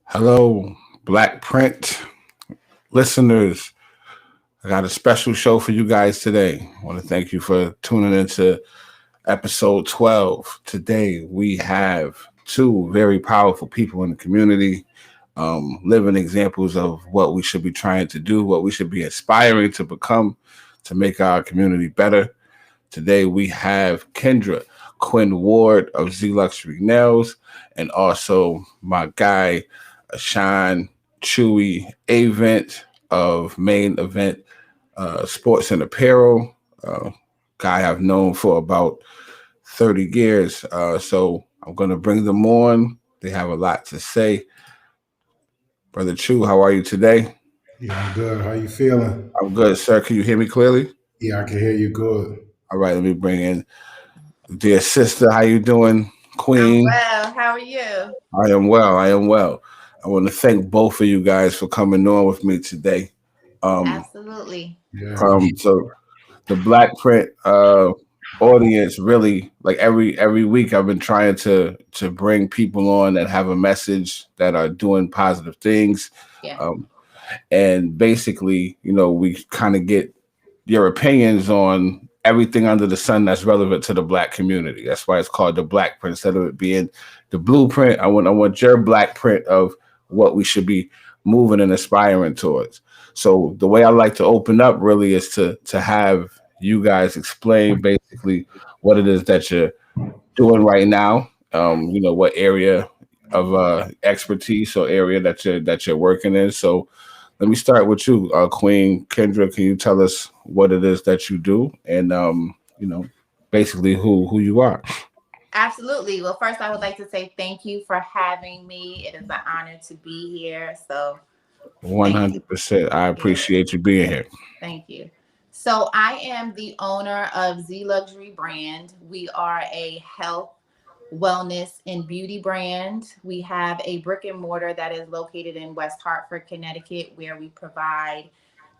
Hello, Blackprint listeners. I got a special show for you guys today. I want to thank you for tuning into episode 12. Today, we have two very powerful people in the community, living examples of what we should be trying to do, what we should be aspiring to become to make our community better. Today, we have Kendra, Quinn-Ward of Z Luxury Nails, and also my guy, Ashon, Chewy, Avent of Main Event Sports and Apparel. Guy I've known for about 30 years. So I'm going to bring them on. They have a lot to say. Brother Chew, how are you today? Yeah, I'm good. How you feeling? I'm good, sir. Can you hear me clearly? Yeah, I can hear you good. All right, let me bring in dear sister. How you doing, I'm Queen? well. How are you? I am well. I am well. I want to thank both of you guys for coming on with me today. Um, Absolutely. Yeah. so the Black Print audience really like every week I've been trying to bring people on that have a message that are doing positive things. Yeah. Um, and basically, we kind of get your opinions on everything under the sun that's relevant to the black community. That's why it's called the Black Print instead of it being the blueprint. I want your black print of what we should be moving and aspiring towards. So the way I like to open up really is to have you guys explain basically what it is that you're doing right now. What area of expertise or area that you're working in. So let me start with you, Queen Kendra. Can you tell us what it is that you do, and basically who you are? Absolutely. Well, first, I would like to say thank you for having me. It is an honor to be here. So, One thank you. hundred percent. I Yeah, appreciate you being here. thank you. So, I am the owner of Z Luxury Brand. We are a health, wellness, and beauty brand. We have a brick and mortar that is located in West Hartford, Connecticut, where we provide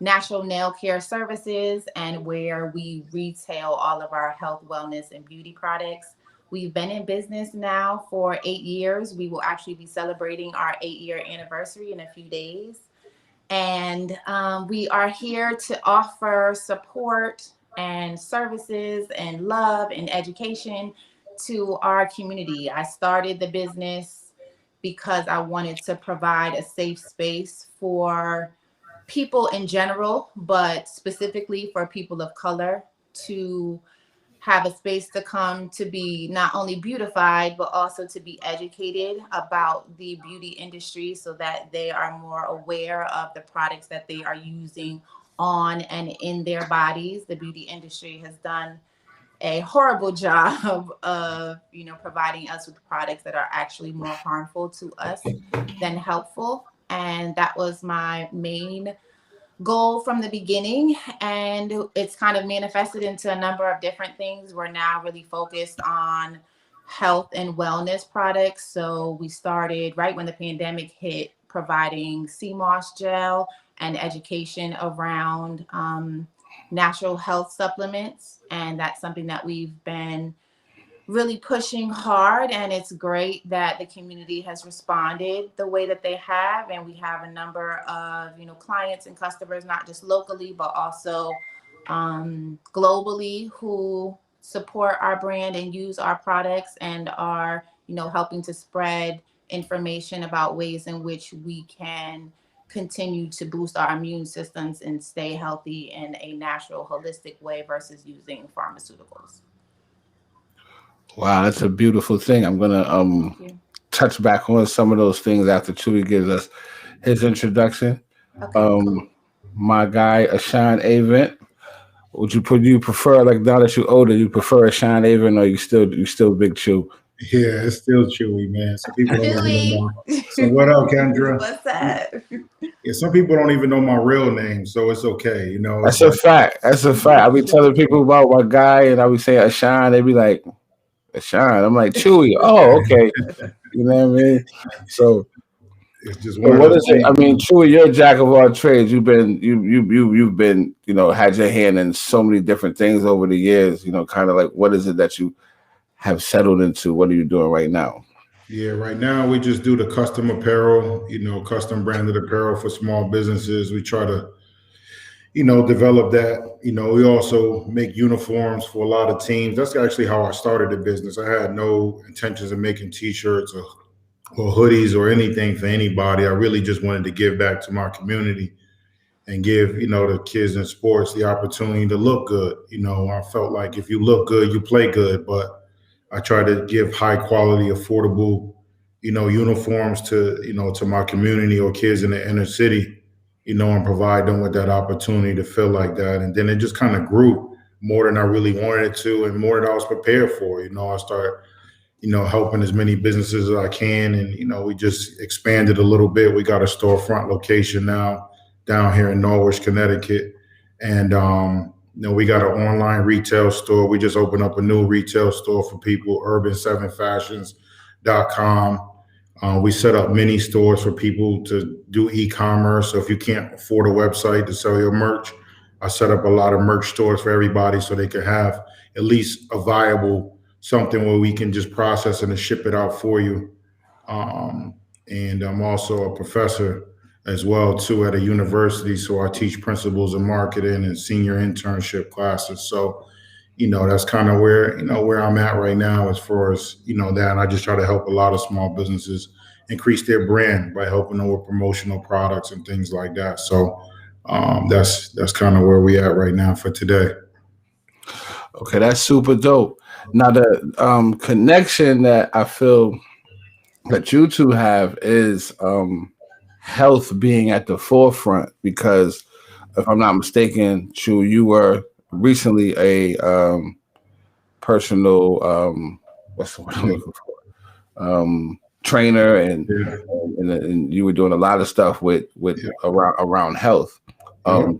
natural nail care services and where we retail all of our health, wellness, and beauty products. We've been in business now for 8 years. We will actually be celebrating our 8 year anniversary in a few days. And we are here to offer support and services and love and education to our community. I started the business because I wanted to provide a safe space for people in general, but specifically for people of color to have a space to come to be not only beautified, but also to be educated about the beauty industry so that they are more aware of the products that they are using on and in their bodies. The beauty industry has done a horrible job of providing us with products that are actually more harmful to us than helpful, and that was my main goal from the beginning, and it's kind of manifested into a number of different things. We're now really focused on health and wellness products. So we started right when the pandemic hit, providing sea moss gel and education around natural health supplements, and that's something that we've been really pushing hard, and it's great that the community has responded the way that they have. And we have a number of clients and customers, not just locally but also globally, who support our brand and use our products and are helping to spread information about ways in which we can continue to boost our immune systems and stay healthy in a natural holistic way versus using pharmaceuticals. Wow, that's a beautiful thing. I'm gonna Thank you. touch back on some of those things after Chewy gives us his introduction. Okay, Um, cool. my guy, Ashon Avent. Do you prefer, like, now that you're older, you prefer Ashon Avent, or you still Big Chew? Yeah, it's still Chewy, man. Some people don't even know Chewy. my. So what up, Kendra? What's up? Yeah, some people don't even know my real name, so it's okay. It's That's a like fact. That's a fact. I be telling people about my guy, and I be saying Ashon. They be like Ashon. I'm like Chewy. Oh, okay. You know what I mean? So, it's just so one of what those is it? I things. mean, Chewy, you're a jack of all trades. You've been had your hand in so many different things over the years. Kind of like, what is it that you have settled into? What are you doing right now? Yeah, right now we just do the custom apparel, custom branded apparel for small businesses. We try to, develop that. We also make uniforms for a lot of teams. That's actually how I started the business. I had no intentions of making t-shirts or hoodies or anything for anybody. I really just wanted to give back to my community and give, the kids in sports the opportunity to look good. I felt like if you look good, you play good, but I try to give high quality, affordable, uniforms to my community or kids in the inner city, and provide them with that opportunity to feel like that. And then it just kind of grew more than I really wanted it to and more than I was prepared for. I started, helping as many businesses as I can. And, we just expanded a little bit. We got a storefront location now down here in Norwich, Connecticut. And, we got an online retail store. We just opened up a new retail store for people, urban7fashions.com. We set up mini stores for people to do e-commerce. So if you can't afford a website to sell your merch, I set up a lot of merch stores for everybody so they can have at least a viable something where we can just process it and ship it out for you. And I'm also a professor as well too at a university. So I teach principles of marketing and senior internship classes. So, that's kind of where I'm at right now as far as, that. And I just try to help a lot of small businesses increase their brand by helping them with promotional products and things like that. So that's kind of where we at right now for today. Okay, that's super dope. Now the connection that I feel that you two have is health being at the forefront, because if I'm not mistaken, Chu, you were recently a personal what's the word I'm looking for? Trainer, and, Yeah. and you were doing a lot of stuff with Yeah. around health. Yeah.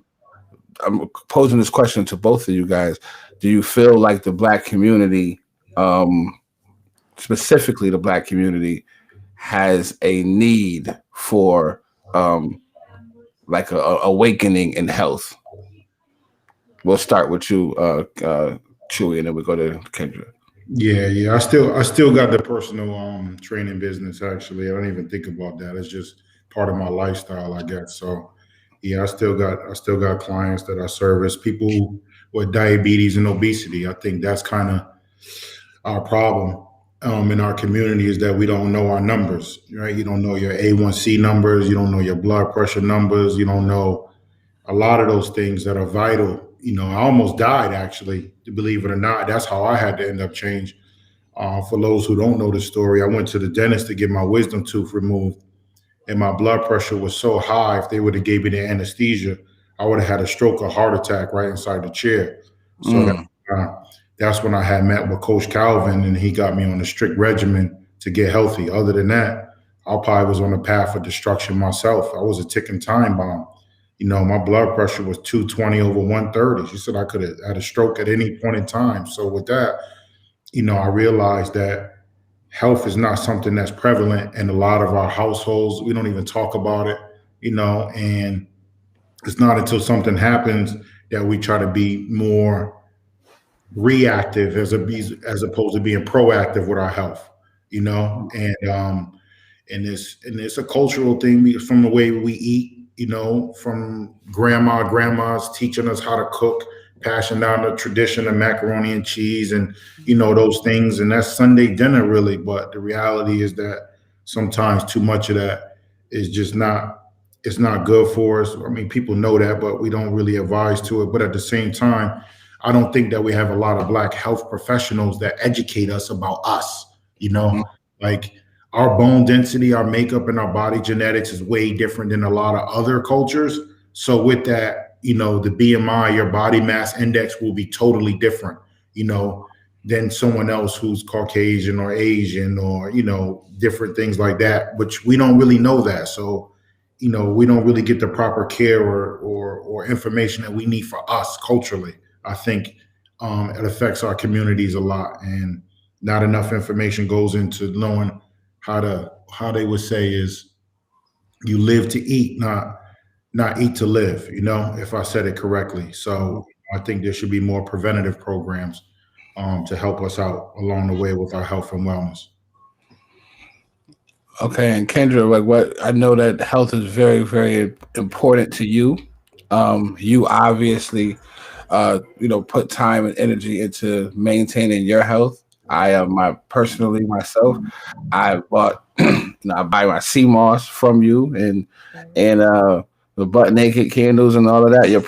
I'm posing this question to both of you guys. Do you feel like the Black community, specifically the Black community, has a need for like a awakening in health? We'll start with you, Chewy, and then we go to Kendra. Yeah. I still got the personal training business actually. I don't even think about that. It's just part of my lifestyle, I guess. So yeah, I still got clients that I service, people with diabetes and obesity. I think that's kind of our problem in our community is that we don't know our numbers, right? You don't know your A1C numbers, you don't know your blood pressure numbers, you don't know a lot of those things that are vital. I almost died actually, believe it or not. That's how I had to end up change. For those who don't know the story, I went to the dentist to get my wisdom tooth removed, and my blood pressure was so high. If they would have gave me the anesthesia, I would have had a stroke or heart attack right inside the chair. So Mm. uh, that's when I had met with Coach Calvin, and he got me on a strict regimen to get healthy. Other than that, I probably was on a path of destruction myself. I was a ticking time bomb. My blood pressure was 220 over 130. She said I could have had a stroke at any point in time. So with that, I realized that health is not something that's prevalent in a lot of our households. We don't even talk about it, and it's not until something happens that we try to be more reactive as opposed to being proactive with our health, and it's a cultural thing from the way we eat, from grandmas teaching us how to cook, passing down the tradition of macaroni and cheese and those things, and that's Sunday dinner really. But the reality is that sometimes too much of that is just not it's not good for us. I mean, people know that, but we don't really advise to it. But at the same time, I don't think that we have a lot of Black health professionals that educate us about us, like our bone density, our makeup, and our body genetics is way different than a lot of other cultures. So with that, the BMI, your body mass index will be totally different, than someone else who's Caucasian or Asian or, different things like that, which we don't really know that. So, we don't really get the proper care or information that we need for us culturally. I think it affects our communities a lot, and not enough information goes into knowing how they would say is you live to eat, not eat to live, if I said it correctly. So I think there should be more preventative programs to help us out along the way with our health and wellness. Okay, and Kendra, like what I know that health is very, very important to you. You obviously, put time and energy into maintaining your health. I my personally myself, I bought, I buy my sea moss from you, and the butt naked candles and all of that. Your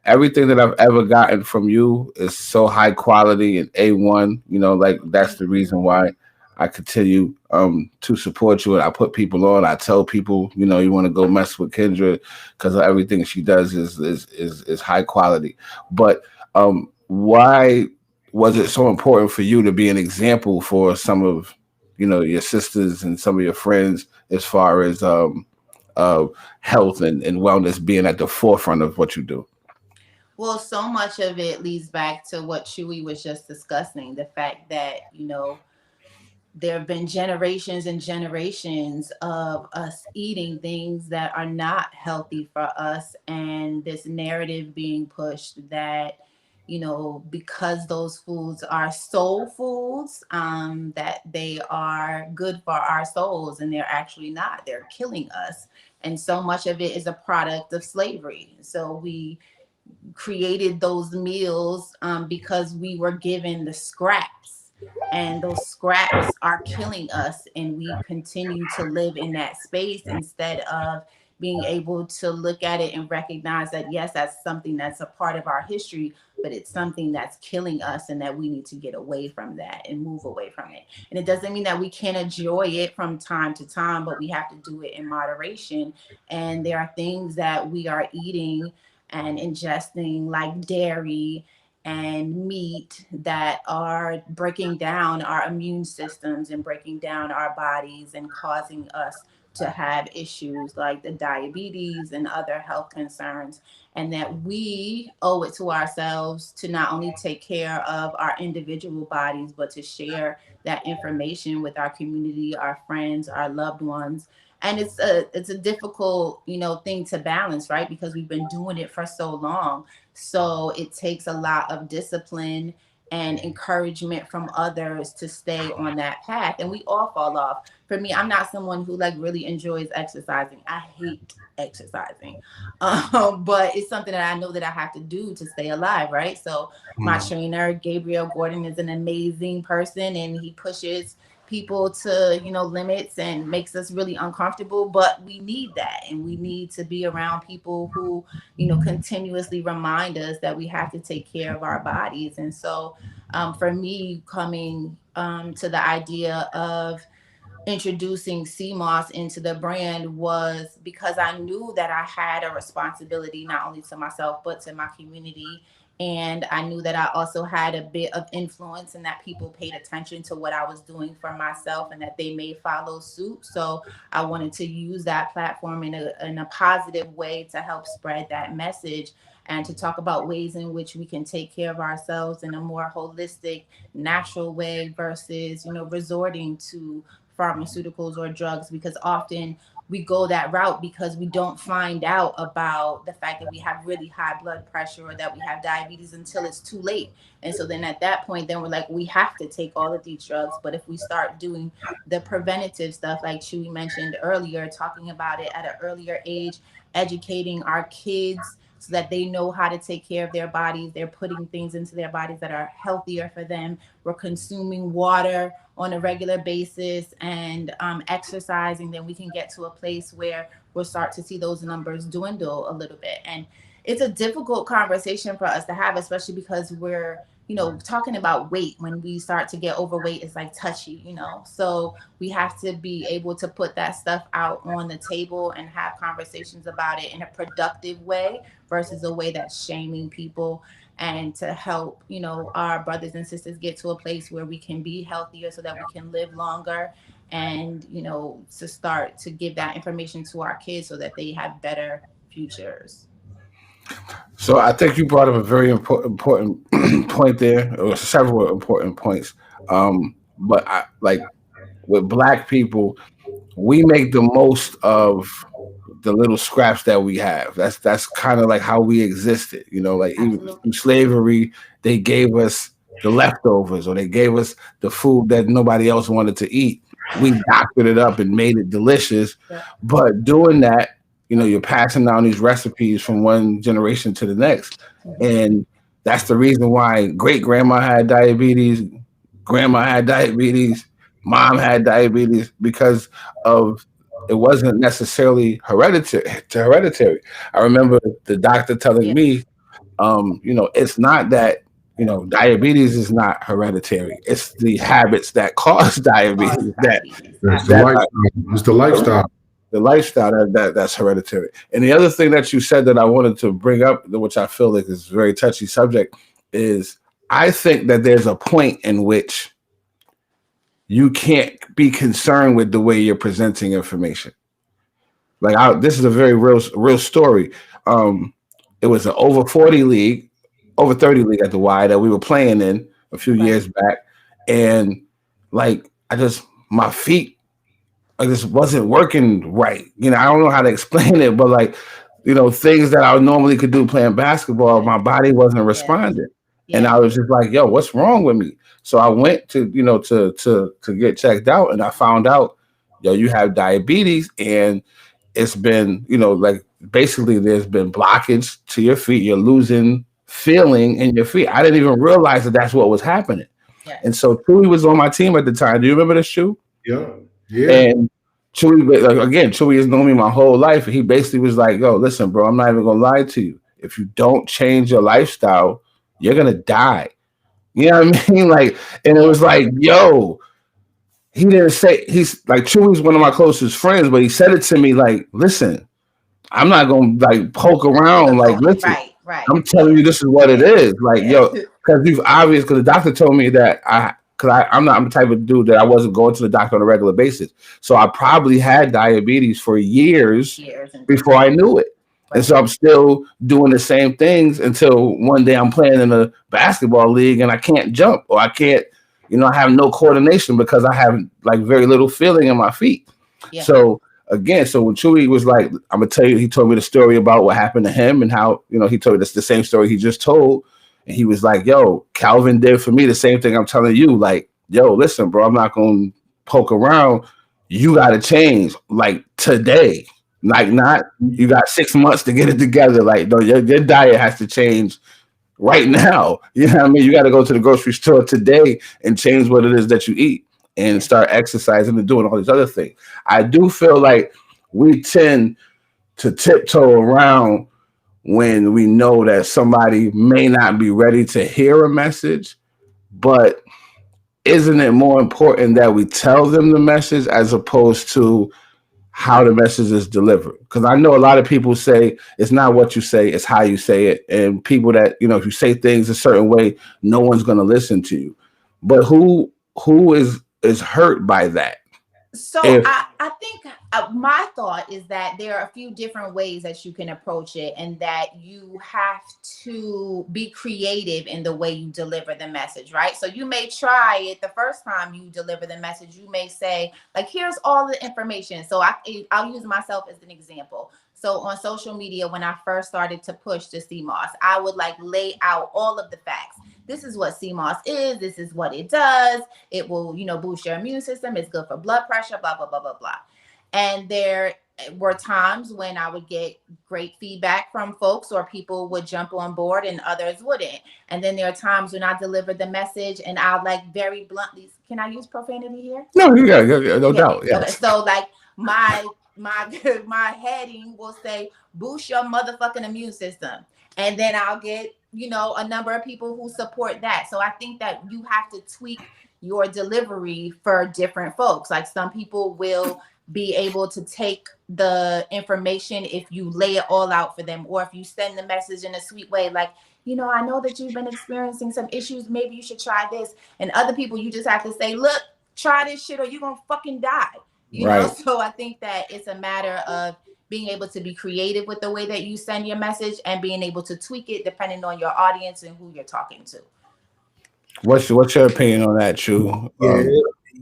everything that I've ever gotten from you is so high quality and A1. Like that's Thank the you. reason why I continue to support you, and I put people on. I tell people, you want to go mess with Kendra because everything she does is high quality. But why was it so important for you to be an example for some of your sisters and some of your friends as far as uh, health and wellness being at the forefront of what you do? Well, so much of it leads back to what Chewy was just discussing, the fact that, there have been generations and generations of us eating things that are not healthy for us, and this narrative being pushed that because those foods are soul foods, that they are good for our souls, and they're actually not. They're killing us. And so much of it is a product of slavery. So we created those meals, because we were given the scraps, and those scraps are killing us, and we continue to live in that space instead of being able to look at it and recognize that yes, that's something that's a part of our history, but it's something that's killing us, and that we need to get away from that and move away from it. And it doesn't mean that we can't enjoy it from time to time, but we have to do it in moderation. And there are things that we are eating and ingesting, like dairy and meat, that are breaking down our immune systems and breaking down our bodies and causing us to have issues like the diabetes and other health concerns. And that we owe it to ourselves to not only take care of our individual bodies, but to share that information with our community, our friends, our loved ones. And it's a difficult thing to balance, right? Because we've been doing it for so long. So it takes a lot of discipline and encouragement from others to stay on that path, and we all fall off. For me, I'm not someone who like really enjoys exercising. I hate exercising. But it's something that I know that I have to do to stay alive, right? So my Mm. trainer, Gabriel Gordon, is an amazing person, and he pushes people to limits and makes us really uncomfortable, but we need that, and we need to be around people who continuously remind us that we have to take care of our bodies. And so for me, coming to the idea of introducing CMOS into the brand was because I knew that I had a responsibility not only to myself but to my community. And I knew that I also had a bit of influence, and that people paid attention to what I was doing for myself, and that they may follow suit. So I wanted to use that platform in a positive way to help spread that message, and to talk about ways in which we can take care of ourselves in a more holistic, natural way versus resorting to pharmaceuticals or drugs, because often we go that route because we don't find out about the fact that we have really high blood pressure or that we have diabetes until it's too late. And so then at that point, then we're like, we have to take all of these drugs. But if we start doing the preventative stuff, like Chewy mentioned earlier, talking about it at an earlier age, educating our kids so that they know how to take care of their bodies, they're putting things into their bodies that are healthier for them, we're consuming water on a regular basis, and exercising, then we can get to a place where we'll start to see those numbers dwindle a little bit. And it's a difficult conversation for us to have, especially because we're talking about weight. When we start to get overweight, it's like touchy. So we have to be able to put that stuff out on the table and have conversations about it in a productive way versus a way that's shaming people, and to help our brothers and sisters get to a place where we can be healthier so that we can live longer, and to start to give that information to our kids so that they have better futures. So I think you brought up a very important point there, or several important points. But I like with black people, we make the most of the little scraps that we have. That's kind of like how we existed. Like even through Absolutely. slavery, they gave us the leftovers, or they gave us the food that nobody else wanted to eat. we doctored it up and made it delicious. Yeah. But doing that, you're passing down these recipes from one generation to the next. And that's the reason why great grandma had diabetes, grandma had diabetes, mom had diabetes, because of it wasn't necessarily hereditary. I remember the doctor telling me, it's not that, diabetes is not hereditary. It's the habits that cause diabetes. It's the lifestyle. The lifestyle that's hereditary. And the other thing that you said that I wanted to bring up, which I feel like is a very touchy subject, is I think that there's a point in which you can't be concerned with the way you're presenting information. Like this is a very real story. It was an over 40 league, over 30 league at the Y that we were playing in a few years back. And like, my feet, I just wasn't working right. I don't know how to explain it, but like, things that I normally could do playing basketball, my body wasn't responding. Yeah. And I was just like, yo, what's wrong with me? So I went to get checked out, and I found out, yo, you have diabetes, and it's been, like basically there's been blockage to your feet. You're losing feeling in your feet. I didn't even realize that that's what was happening. Yeah. And so Chewy was on my team at the time. Do you remember this, Chew? Yeah. And Chewy has known me my whole life. And he basically was like, yo, listen, bro, I'm not even going to lie to you. If you don't change your lifestyle, you're going to die. You know what I mean? Like, and it was like, yo, he didn't say, he's like, Chewy's one of my closest friends, but he said it to me like, listen, I'm not going to like poke around. Like, listen, right. I'm telling you, this is what it is. Like, yo, because the doctor told me that I'm the type of dude that I wasn't going to the doctor on a regular basis. So I probably had diabetes for years before I knew it. And so I'm still doing the same things until one day I'm playing in a basketball league and I can't jump, or I can't, I have no coordination because I have like very little feeling in my feet. Yeah. So when Chewy was like, I'm going to tell you, he told me the story about what happened to him and how, he told me that's the same story he just told. And he was like, yo, Calvin did for me the same thing I'm telling you. Like, yo, listen, bro, I'm not going to poke around. You got to change like today. Like, not you got 6 months to get it together. Like, no, your diet has to change right now. You know what I mean? You got to go to the grocery store today and change what it is that you eat and start exercising and doing all these other things. I do feel like we tend to tiptoe around when we know that somebody may not be ready to hear a message, but isn't it more important that we tell them the message as opposed to how the message is delivered? Because I know a lot of people say it's not what you say, it's how you say it. And people that, if you say things a certain way, no one's going to listen to you. But who is hurt by that? So I think my thought is that there are a few different ways that you can approach it, and that you have to be creative in the way you deliver the message, right? So you may try it the first time you deliver the message. You may say, like, here's all the information. So I'll use myself as an example. So on social media, when I first started to push the CMOS, I would like lay out all of the facts. This is what CMOS is. This is what it does. It will, boost your immune system. It's good for blood pressure, blah, blah, blah, blah, blah. And there were times when I would get great feedback from folks, or people would jump on board and others wouldn't. And then there are times when I delivered the message and I'll like very bluntly, can I use profanity here? No, you got no doubt. Yeah. Okay. So like my heading will say, boost your motherfucking immune system. And then I'll get, a number of people who support that. So I think that you have to tweak your delivery for different folks. Like some people will be able to take the information if you lay it all out for them, or if you send the message in a sweet way, like, I know that you've been experiencing some issues. Maybe you should try this. And other people, you just have to say, look, try this shit or you're going to fucking die. You know? So I think that it's a matter of being able to be creative with the way that you send your message and being able to tweak it depending on your audience and who you're talking to. What's your opinion on that, Chew? Yeah,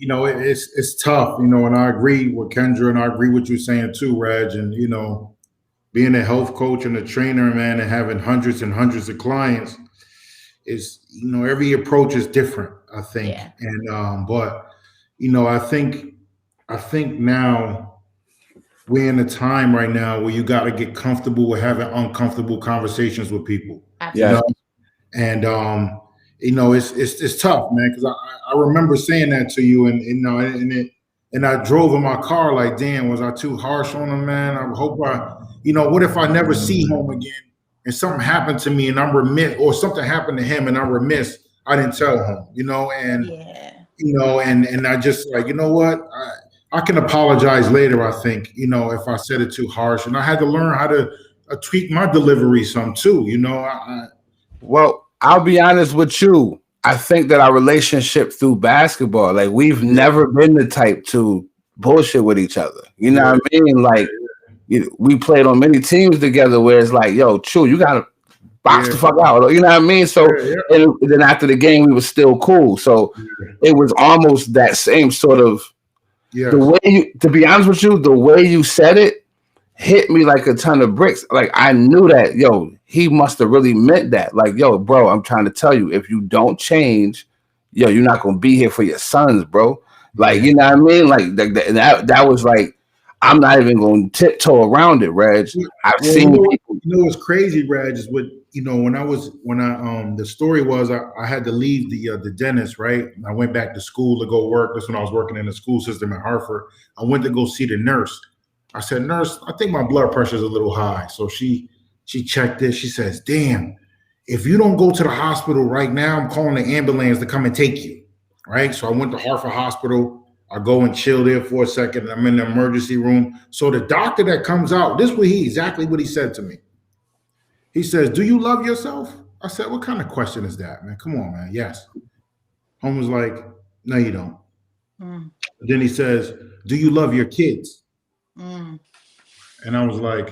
it's tough, and I agree with Kendra, and I agree with you saying too, Reg, and being a health coach and a trainer, man, and having hundreds and hundreds of clients is, every approach is different, I think. Yeah. And but I think I think now we're in a time right now where you got to get comfortable with having uncomfortable conversations with people. Absolutely. You know? And it's tough, man, because I remember saying that to you, and I drove in my car like, damn, was I too harsh on him, man? I hope what if I never see home again and something happened to me and I'm remiss, or something happened to him and I'm remiss, I didn't tell him, and I just like, you know what, I can apologize later, I think, if I said it too harsh, and I had to learn how to tweak my delivery some too, Well, I'll be honest with you. I think that our relationship through basketball, like we've never been the type to bullshit with each other. You know what I mean? Like we played on many teams together where it's like, yo, Chew, you gotta box the fuck out. You know what I mean? So and then after the game, we were still cool. So it was almost that same sort of the way to be honest with you, the way you said it hit me like a ton of bricks. Like I knew that, yo, he must have really meant that. Like, yo, bro, I'm trying to tell you, if you don't change, yo, you're not gonna be here for your sons, bro. Like, you know what I mean? Like that was like, I'm not even gonna tiptoe around it, Reg. I've seen people. What's crazy, Reg, is when the story was I had to leave the dentist, right? I went back to school to go work. That's when I was working in the school system in Hartford. I went to go see the nurse. I said, nurse, I think my blood pressure is a little high. So she checked it. She says, damn, if you don't go to the hospital right now, I'm calling the ambulance to come and take you. Right. So I went to Hartford Hospital. I go and chill there for a second. I'm in the emergency room. So the doctor that comes out, this was exactly what he said to me. He says, do you love yourself? I said, what kind of question is that, man? Come on, man. Yes. Home was like, no, you don't. Then he says, do you love your kids? And I was like,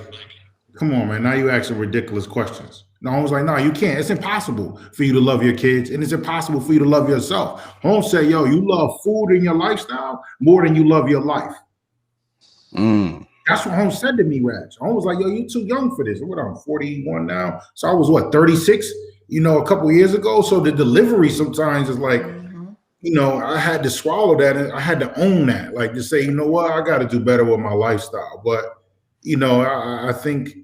come on, man. Now you're asking ridiculous questions. No, I was like, no, you can't. It's impossible for you to love your kids, and it's impossible for you to love yourself. Holmes said, yo, you love food in your lifestyle more than you love your life. That's what Holmes said to me, Raj. Holmes was like, yo, you're too young for this. What, I'm 41 now. So I was 36, a couple of years ago. So the delivery sometimes is like, I had to swallow that, and I had to own that, like to say, you know what, I got to do better with my lifestyle. But, I think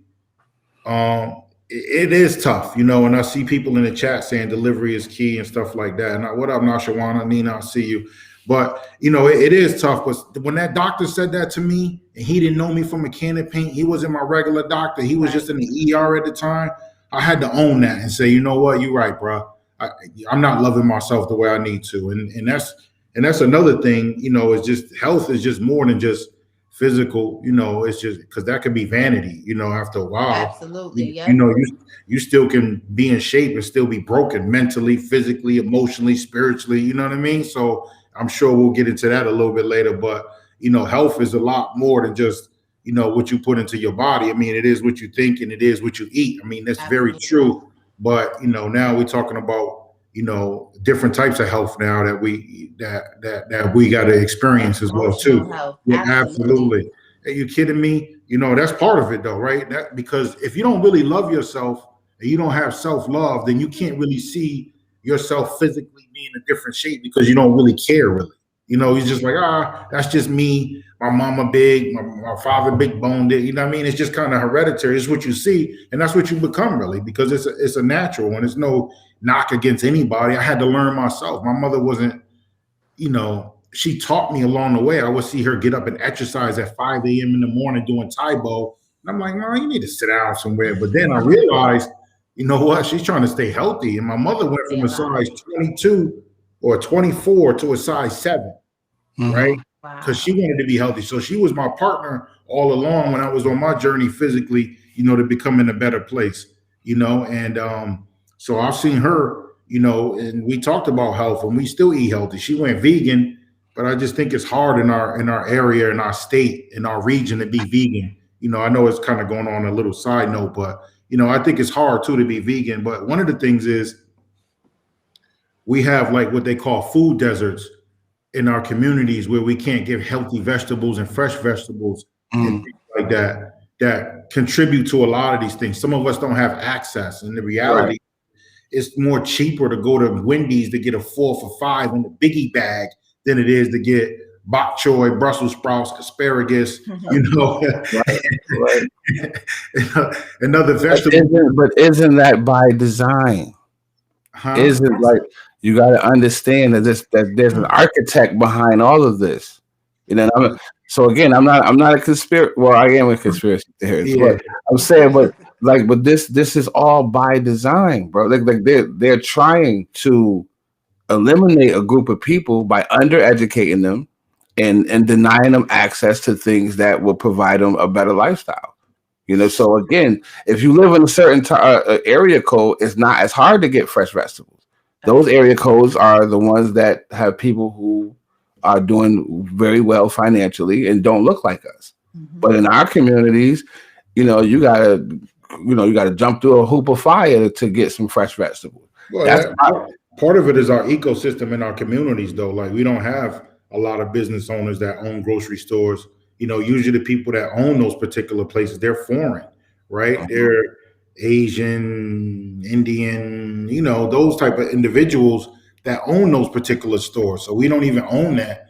it is tough, and I see people in the chat saying delivery is key and stuff like that. And what up, Nashawana, Nina, I see you. But, it is tough. But when that doctor said that to me, and he didn't know me from a can of paint, he wasn't my regular doctor. He was just in the ER at the time. I had to own that and say, you know what, you're right, bro. I'm not loving myself the way I need to. And that's another thing, is just health is just more than just physical, it's just because that could be vanity, after a while. Absolutely. Yeah. You still can be in shape and still be broken mentally, physically, emotionally, spiritually, you know what I mean? So I'm sure we'll get into that a little bit later, but health is a lot more than just, what you put into your body. I mean, it is what you think and it is what you eat. I mean, that's Absolutely. Very true. But, now we're talking about, different types of health now that we got to experience as well too. Health. Yeah, absolutely. Are you kidding me? That's part of it though, right? Because if you don't really love yourself and you don't have self-love, then you can't really see yourself physically being a different shape because you don't really care really. You're just like, that's just me. My mama big, my father big boned it. You know what I mean? It's just kind of hereditary. It's what you see, and that's what you become really, because it's a natural one. It's no knock against anybody. I had to learn myself. My mother wasn't, she taught me along the way. I would see her get up and exercise at 5 a.m. in the morning doing Taibo. And I'm like, no, you need to sit down somewhere. But then I realized, you know what? She's trying to stay healthy. And my mother went from a size 22 or 24 to a size 7, right? Because she wanted to be healthy. So she was my partner all along when I was on my journey physically, to become in a better place, and so I've seen her, and we talked about health and we still eat healthy. She went vegan, but I just think it's hard in our area, in our state, in our region to be vegan. I know it's kind of going on a little side note, but, I think it's hard too to be vegan. But one of the things is we have like what they call food deserts in our communities where we can't give healthy vegetables and fresh vegetables and things like that contribute to a lot of these things. Some of us don't have access. And the reality, it's more cheaper to go to Wendy's to get a 4 for $5 in the biggie bag than it is to get bok choy, Brussels sprouts, asparagus, Right. and other vegetables. But isn't that by design? Huh? Isn't like you got to understand that there's an architect behind all of this. So again, I'm not a conspiracy. Well, I am a conspiracy theorist, Yeah. but I'm saying, but this is all by design, bro. Like they're trying to eliminate a group of people by undereducating them and denying them access to things that will provide them a better lifestyle. So again, if you live in a certain area code, it's not as hard to get fresh vegetables. Those area codes are the ones that have people who are doing very well financially and don't look like us. Mm-hmm. But in our communities, you gotta jump through a hoop of fire to get some fresh vegetables. Well, part of it is our ecosystem in our communities, though. Like, we don't have a lot of business owners that own grocery stores. Usually the people that own those particular places, they're foreign, right? Mhm. They're Asian, Indian, those type of individuals that own those particular stores. So we don't even own that,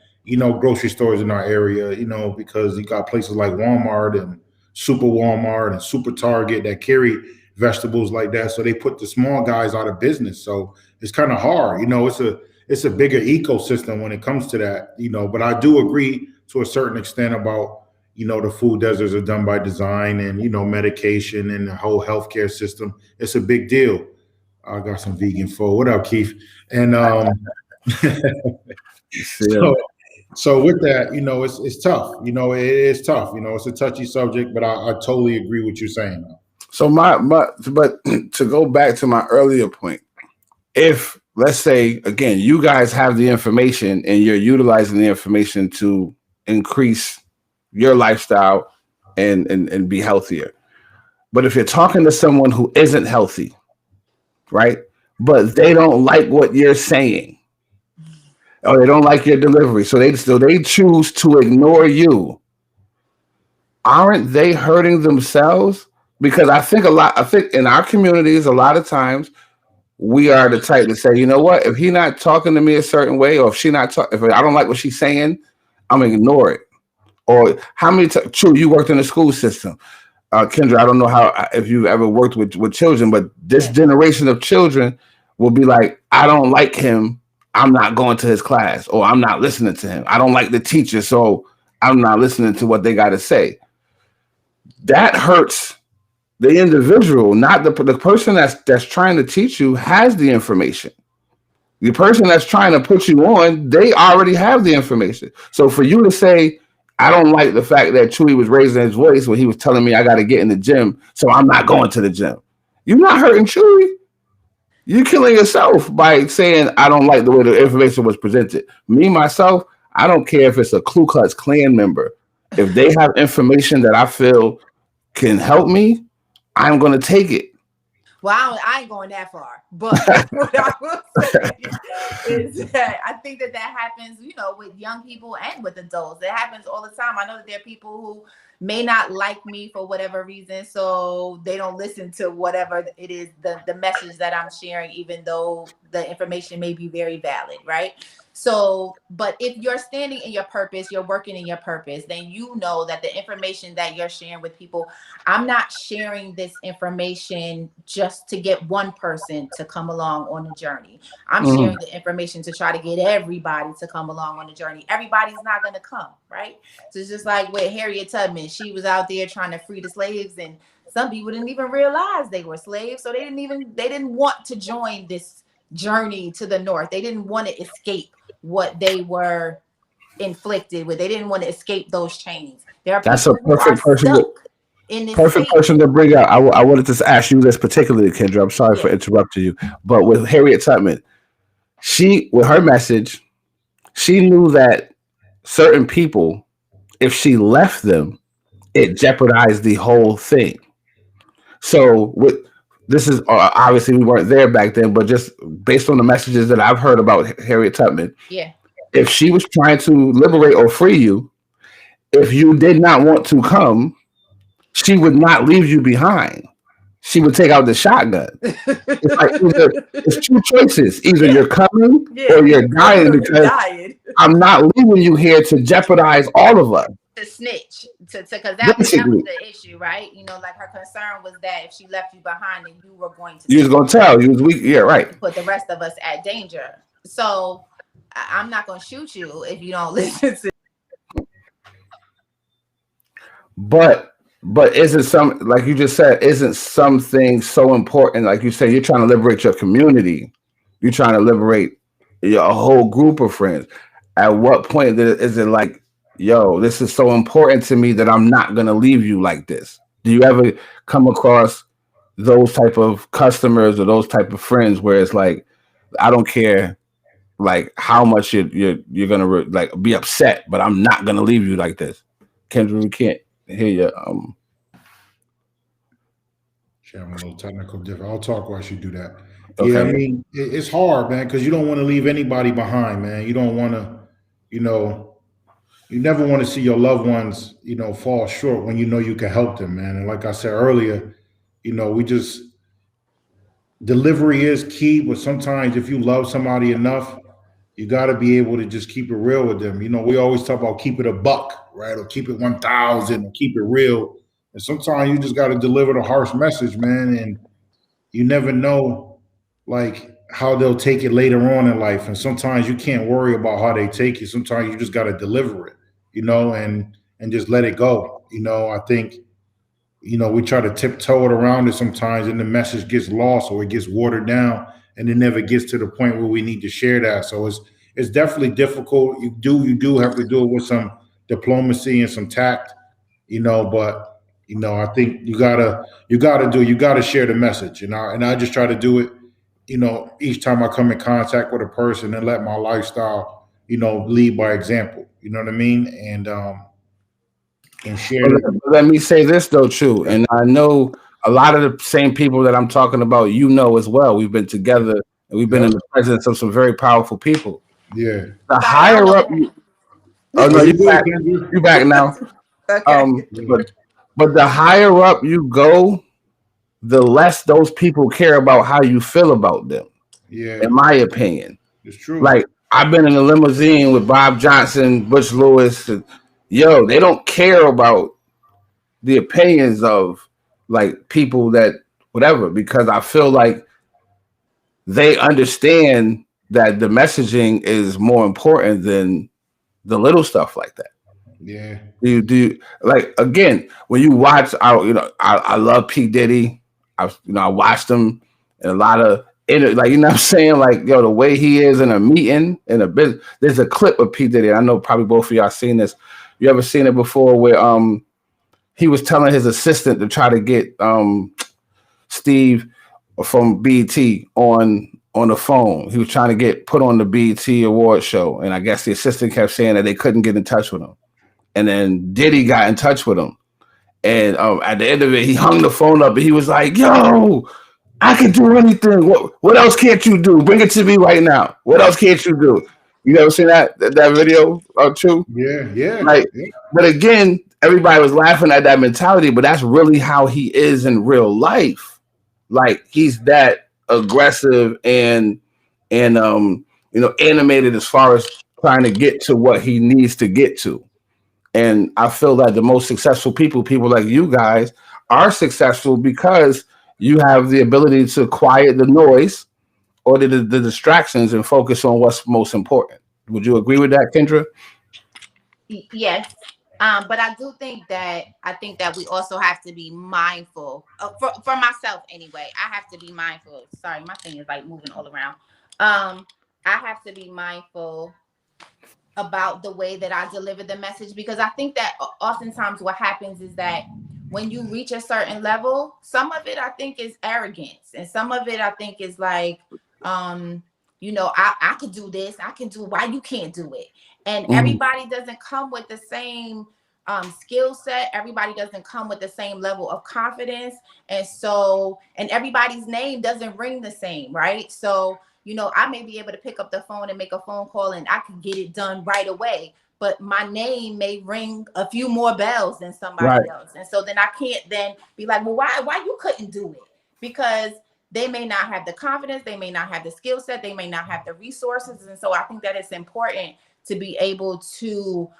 grocery stores in our area, because you got places like Walmart and Super Walmart and Super Target that carry vegetables like that. So they put the small guys out of business. So it's kind of hard, it's a bigger ecosystem when it comes to that, but I do agree to a certain extent about, the food deserts are done by design and, medication and the whole healthcare system. It's a big deal. I got some vegan food. What up, Keith? And so with that, it's tough. It is tough. It's a touchy subject, but I totally agree with you saying. So but to go back to my earlier point, if let's say again, you guys have the information and you're utilizing the information to increase your lifestyle and be healthier. But if you're talking to someone who isn't healthy, right? But they don't like what you're saying, or they don't like your delivery, so they choose to ignore you. Aren't they hurting themselves? Because I think in our communities, a lot of times we are the type to say, you know what, if he's not talking to me a certain way, or if I don't like what she's saying, I'm gonna ignore it. Or how many true, you worked in the school system. Kendra, I don't know if you've ever worked with children, but this generation of children will be like, I don't like him, I'm not going to his class, or I'm not listening to him. I don't like the teacher, so I'm not listening to what they got to say. That hurts the individual, not the person that's trying to teach you has the information. The person that's trying to put you on, they already have the information. So for you to say, I don't like the fact that Chewy was raising his voice when he was telling me I got to get in the gym, so I'm not going to the gym. You're not hurting Chewy. You're killing yourself by saying, I don't like the way the information was presented. Me, myself, I don't care if it's a Ku Klux Klan member. If they have information that I feel can help me, I'm going to take it. Well, I ain't going that far, but what I will say is that I think that happens, with young people and with adults. It happens all the time. I know that there are people who may not like me for whatever reason, so they don't listen to whatever it is, the message that I'm sharing, even though the information may be very valid, right? So, but if you're standing in your purpose, you're working in your purpose, then you know that the information that you're sharing with people, I'm not sharing this information just to get one person to come along on the journey. I'm sharing the information to try to get everybody to come along on the journey. Everybody's not going to come, right? So it's just like with Harriet Tubman. She was out there trying to free the slaves, and some people didn't even realize they were slaves. So they didn't want to join this journey to the north. They didn't want to escape what they were inflicted with. They didn't want to escape those chains. That's a perfect person to bring up. I wanted to ask you this particularly, Kendra. I'm sorry for interrupting you, but with Harriet Tubman, with her message, she knew that certain people, if she left them, it jeopardized the whole thing. So this is obviously we weren't there back then, but just based on the messages that I've heard about Harriet Tubman, if she was trying to liberate or free you, if you did not want to come, she would not leave you behind. she would take out the shotgun. It's like it's two choices. Either you're coming or you're dying because I'm not leaving you here to jeopardize all of us. To snitch, because that was the issue, right? You know, like her concern was that if she left you behind, then you were going to. You was gonna tell. You was weak. Yeah, right. Put the rest of us at danger. So I'm not gonna shoot you if you don't listen to. But isn't some, like you just said, isn't something so important? Like you say, you're trying to liberate your community. You're trying to liberate your whole group of friends. At what point is it like, yo, this is so important to me that I'm not going to leave you like this? Do you ever come across those type of customers or those type of friends where it's like, I don't care like how much you're going to like be upset, but I'm not going to leave you like this? Kendra, we can't hear you. I'm a little technical different. I'll talk while you do that. Okay. Yeah, I mean, it's hard, man, because you don't want to leave anybody behind, man. You don't want to, you never want to see your loved ones, fall short when you know you can help them, man. And like I said earlier, delivery is key, but sometimes if you love somebody enough, you got to be able to just keep it real with them. We always talk about keep it a buck, right? Or keep it 1,000 or keep it real. And sometimes you just got to deliver the harsh message, man. And you never know, like, how they'll take it later on in life. And sometimes you can't worry about how they take it. Sometimes you just got to deliver it, and just let it go. I think, we try to tiptoe it around it sometimes, and the message gets lost or it gets watered down, and it never gets to the point where we need to share that. So it's definitely difficult. You do have to do it with some diplomacy and some tact, but I think you gotta share the message, and I just try to do it, each time I come in contact with a person, and let my lifestyle, lead by example. You know what I mean? And share. Let me say this though, too, and I know a lot of the same people that I'm talking about, as well. We've been together and we've been in the presence of some very powerful people. Yeah. The higher up oh no, you back now. Okay. But the higher up you go, the less those people care about how you feel about them. Yeah. In my opinion. It's true. Like, I've been in a limousine with Bob Johnson, Butch Lewis, and they don't care about the opinions of like people that whatever, because I feel like they understand that the messaging is more important than the little stuff like that. Yeah. Do like, again, when you watch, I love P. Diddy. I watched him in a lot of like, what I'm saying, like, the way he is in a meeting, in a business. There's a clip of P. Diddy. I know probably both of y'all seen this. You ever seen it before where he was telling his assistant to try to get Steve from BET on the phone. He was trying to get put on the BET award show, and I guess the assistant kept saying that they couldn't get in touch with him. And then Diddy got in touch with him, and at the end of it, he hung the phone up, and he was like, "Yo, I can do anything. What else can't you do? Bring it to me right now. What else can't you do?" You ever seen that video too? Yeah. Like, yeah. But again, everybody was laughing at that mentality, but that's really how he is in real life. Like, he's that aggressive and animated as far as trying to get to what he needs to get to. And I feel that the most successful people like you guys, are successful because you have the ability to quiet the noise or the distractions and focus on what's most important. Would you agree with that, Kendra? Yes. But I do think that we also have to be mindful for myself anyway. I have to be mindful. Sorry, my thing is like moving all around. I have to be mindful about the way that I deliver the message, because I think that oftentimes what happens is that when you reach a certain level, some of it I think is arrogance, and some of it I think is like, I could do this, I can do, why you can't do it? And everybody doesn't come with the same skill set. Everybody doesn't come with the same level of confidence. And everybody's name doesn't ring the same, right? So, I may be able to pick up the phone and make a phone call and I can get it done right away, but my name may ring a few more bells than somebody else. And so then I can't then be like, well, why you couldn't do it? because they may not have the confidence, they may not have the skill set, they may not have the resources. And so I think that it's important to be able to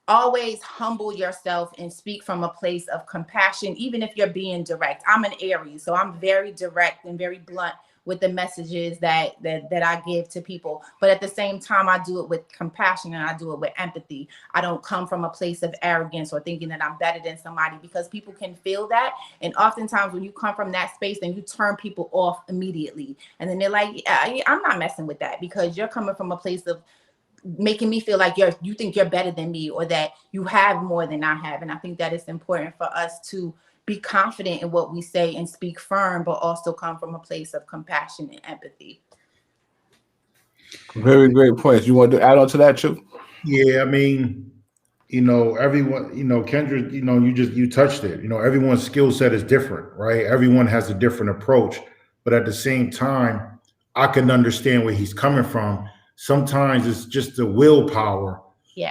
always humble yourself and speak from a place of compassion, even if you're being direct. I'm an Aries, so I'm very direct and very blunt with the messages that I give to people. But at the same time, I do it with compassion and I do it with empathy. I don't come from a place of arrogance or thinking that I'm better than somebody, because people can feel that. And oftentimes when you come from that space, then you turn people off immediately. And then they're like, yeah, I'm not messing with that, because you're coming from a place of making me feel like you think you're better than me, or that you have more than I have. And I think that it's important for us to be confident in what we say and speak firm, but also come from a place of compassion and empathy. Very great points. You want to add on to that too? Yeah, I mean, everyone, Kendra, you touched it. Everyone's skill set is different, right? Everyone has a different approach, but at the same time, I can understand where he's coming from. Sometimes it's just the willpower,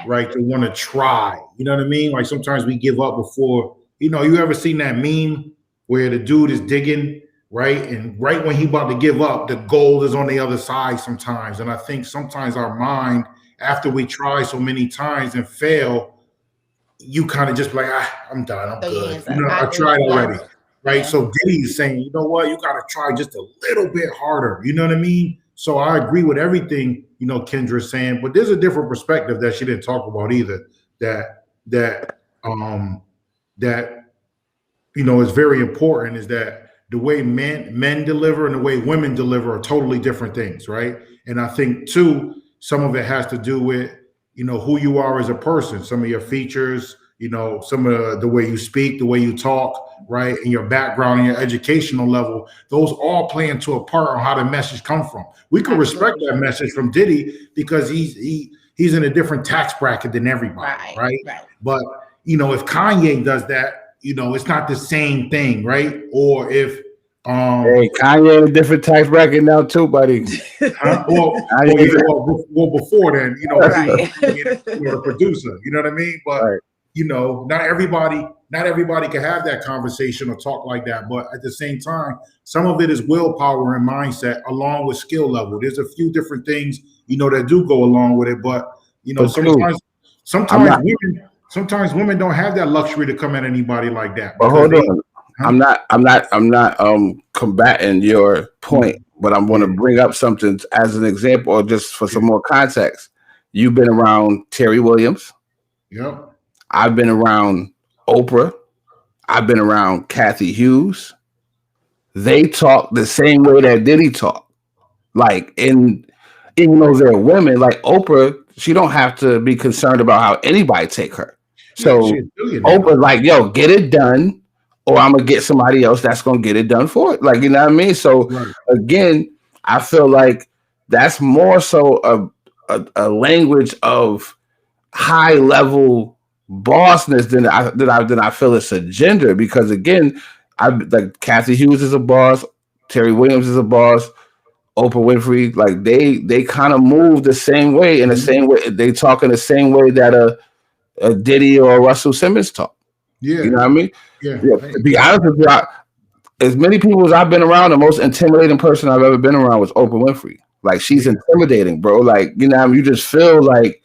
right? To want to try, you know what I mean? Like sometimes we give up before, you ever seen that meme where the dude is digging, right? And right when he about to give up, the gold is on the other side sometimes. And I think sometimes our mind, after we try so many times and fail, you kind of just like, I'm done, I'm good. I tried already, right? Yeah. So Diddy is saying, you know what? You got to try just a little bit harder. You know what I mean? So I agree with everything, Kendra is saying, but there's a different perspective that she didn't talk about either. That is very important, is that the way men deliver and the way women deliver are totally different things, right? And I think too, some of it has to do with, who you are as a person, some of your features, some of the way you speak, the way you talk, right? And your background and your educational level, those all play into a part on how the message come from. We could respect that message from Diddy because he's in a different tax bracket than everybody, right? But, if Kanye does that, it's not the same thing, right? Or if hey, Kanye in a different tax bracket now too, buddy. Well, before then, he was the producer, you know what I mean? But not everybody can have that conversation or talk like that. But at the same time, some of it is willpower and mindset along with skill level. There's a few different things, that do go along with it. But sometimes women don't have that luxury to come at anybody like that. But hold on. I'm not combating your point, but I'm going to bring up something as an example, or just for some more context. You've been around Terry Williams. Yep. I've been around Oprah. I've been around Kathy Hughes. They talk the same way that Diddy talk. Like, even though they're women, like Oprah, she don't have to be concerned about how anybody take her. So Oprah's like, yo, get it done, or I'm gonna get somebody else that's gonna get it done for it. Like, you know what I mean? So again, I feel like that's more so a language of high level bossness than I feel it's a gender. Because again, like Kathy Hughes is a boss, Terry Williams is a boss, Oprah Winfrey, like they kind of move the same way, in the same way they talk in the same way that a Diddy or Russell Simmons talk. Yeah, you know what I mean. Yeah. To be honest with you, as many people as I've been around, the most intimidating person I've ever been around was Oprah Winfrey. Like, she's intimidating, bro. Like, you just feel like,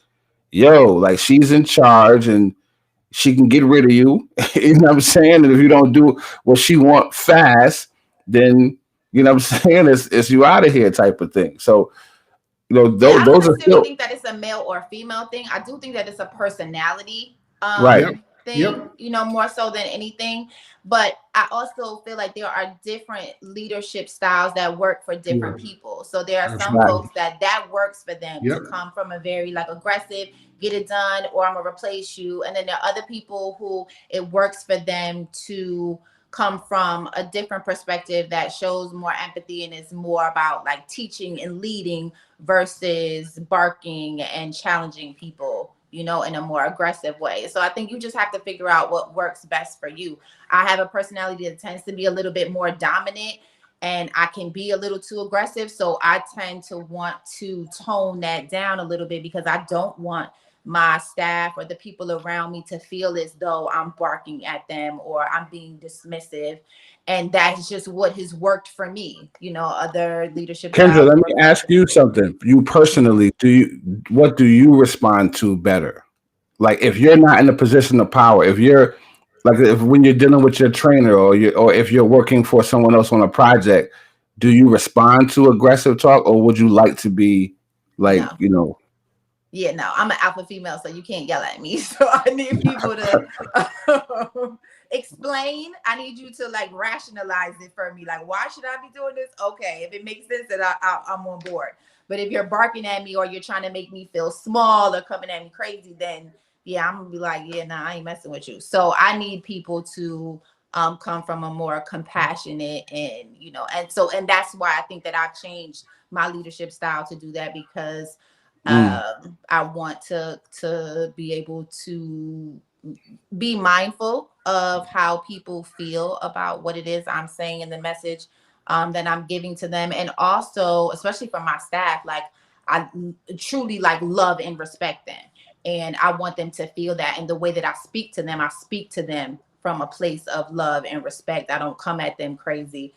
yo, like she's in charge and she can get rid of you. You know what I'm saying? And if you don't do what she wants fast, then you know what I'm saying, it's you out of here type of thing. So, those are still. I think that it's a male or female thing. I do think that it's a personality thing, more so than anything. But I also feel like there are different leadership styles that work for different people. So there are some folks that works for them to come from a very aggressive, get it done, or I'm gonna replace you. And then there are other people who it works for them to come from a different perspective that shows more empathy and is more about teaching and leading versus barking and challenging people, in a more aggressive way. So I think you just have to figure out what works best for you. I have a personality that tends to be a little bit more dominant, and I can be a little too aggressive. So I tend to want to tone that down a little bit, because I don't want my staff or the people around me to feel as though I'm barking at them or I'm being dismissive. And that's just what has worked for me. Other leadership Kendra, styles let work me for ask you something. You personally, what do you respond to better? Like if you're not in a position of power, if you're like if when you're dealing with your trainer or if you're working for someone else on a project, do you respond to aggressive talk or would you like to be like, no. Yeah, no, I'm an alpha female, so you can't yell at me. So I need people to explain. I need you to like rationalize it for me. Like, why should I be doing this? Okay, if it makes sense, then I'm on board. But if you're barking at me or you're trying to make me feel small or coming at me crazy, then yeah, I'm gonna be like, yeah, nah, I ain't messing with you. So I need people to come from a more compassionate and and that's why I think that I've changed my leadership style to do that, because I want to be able to be mindful of how people feel about what it is I'm saying in the message that I'm giving to them. And also, especially for my staff, like I truly like love and respect them. And I want them to feel that. And the way that I speak to them from a place of love and respect. I don't come at them crazy.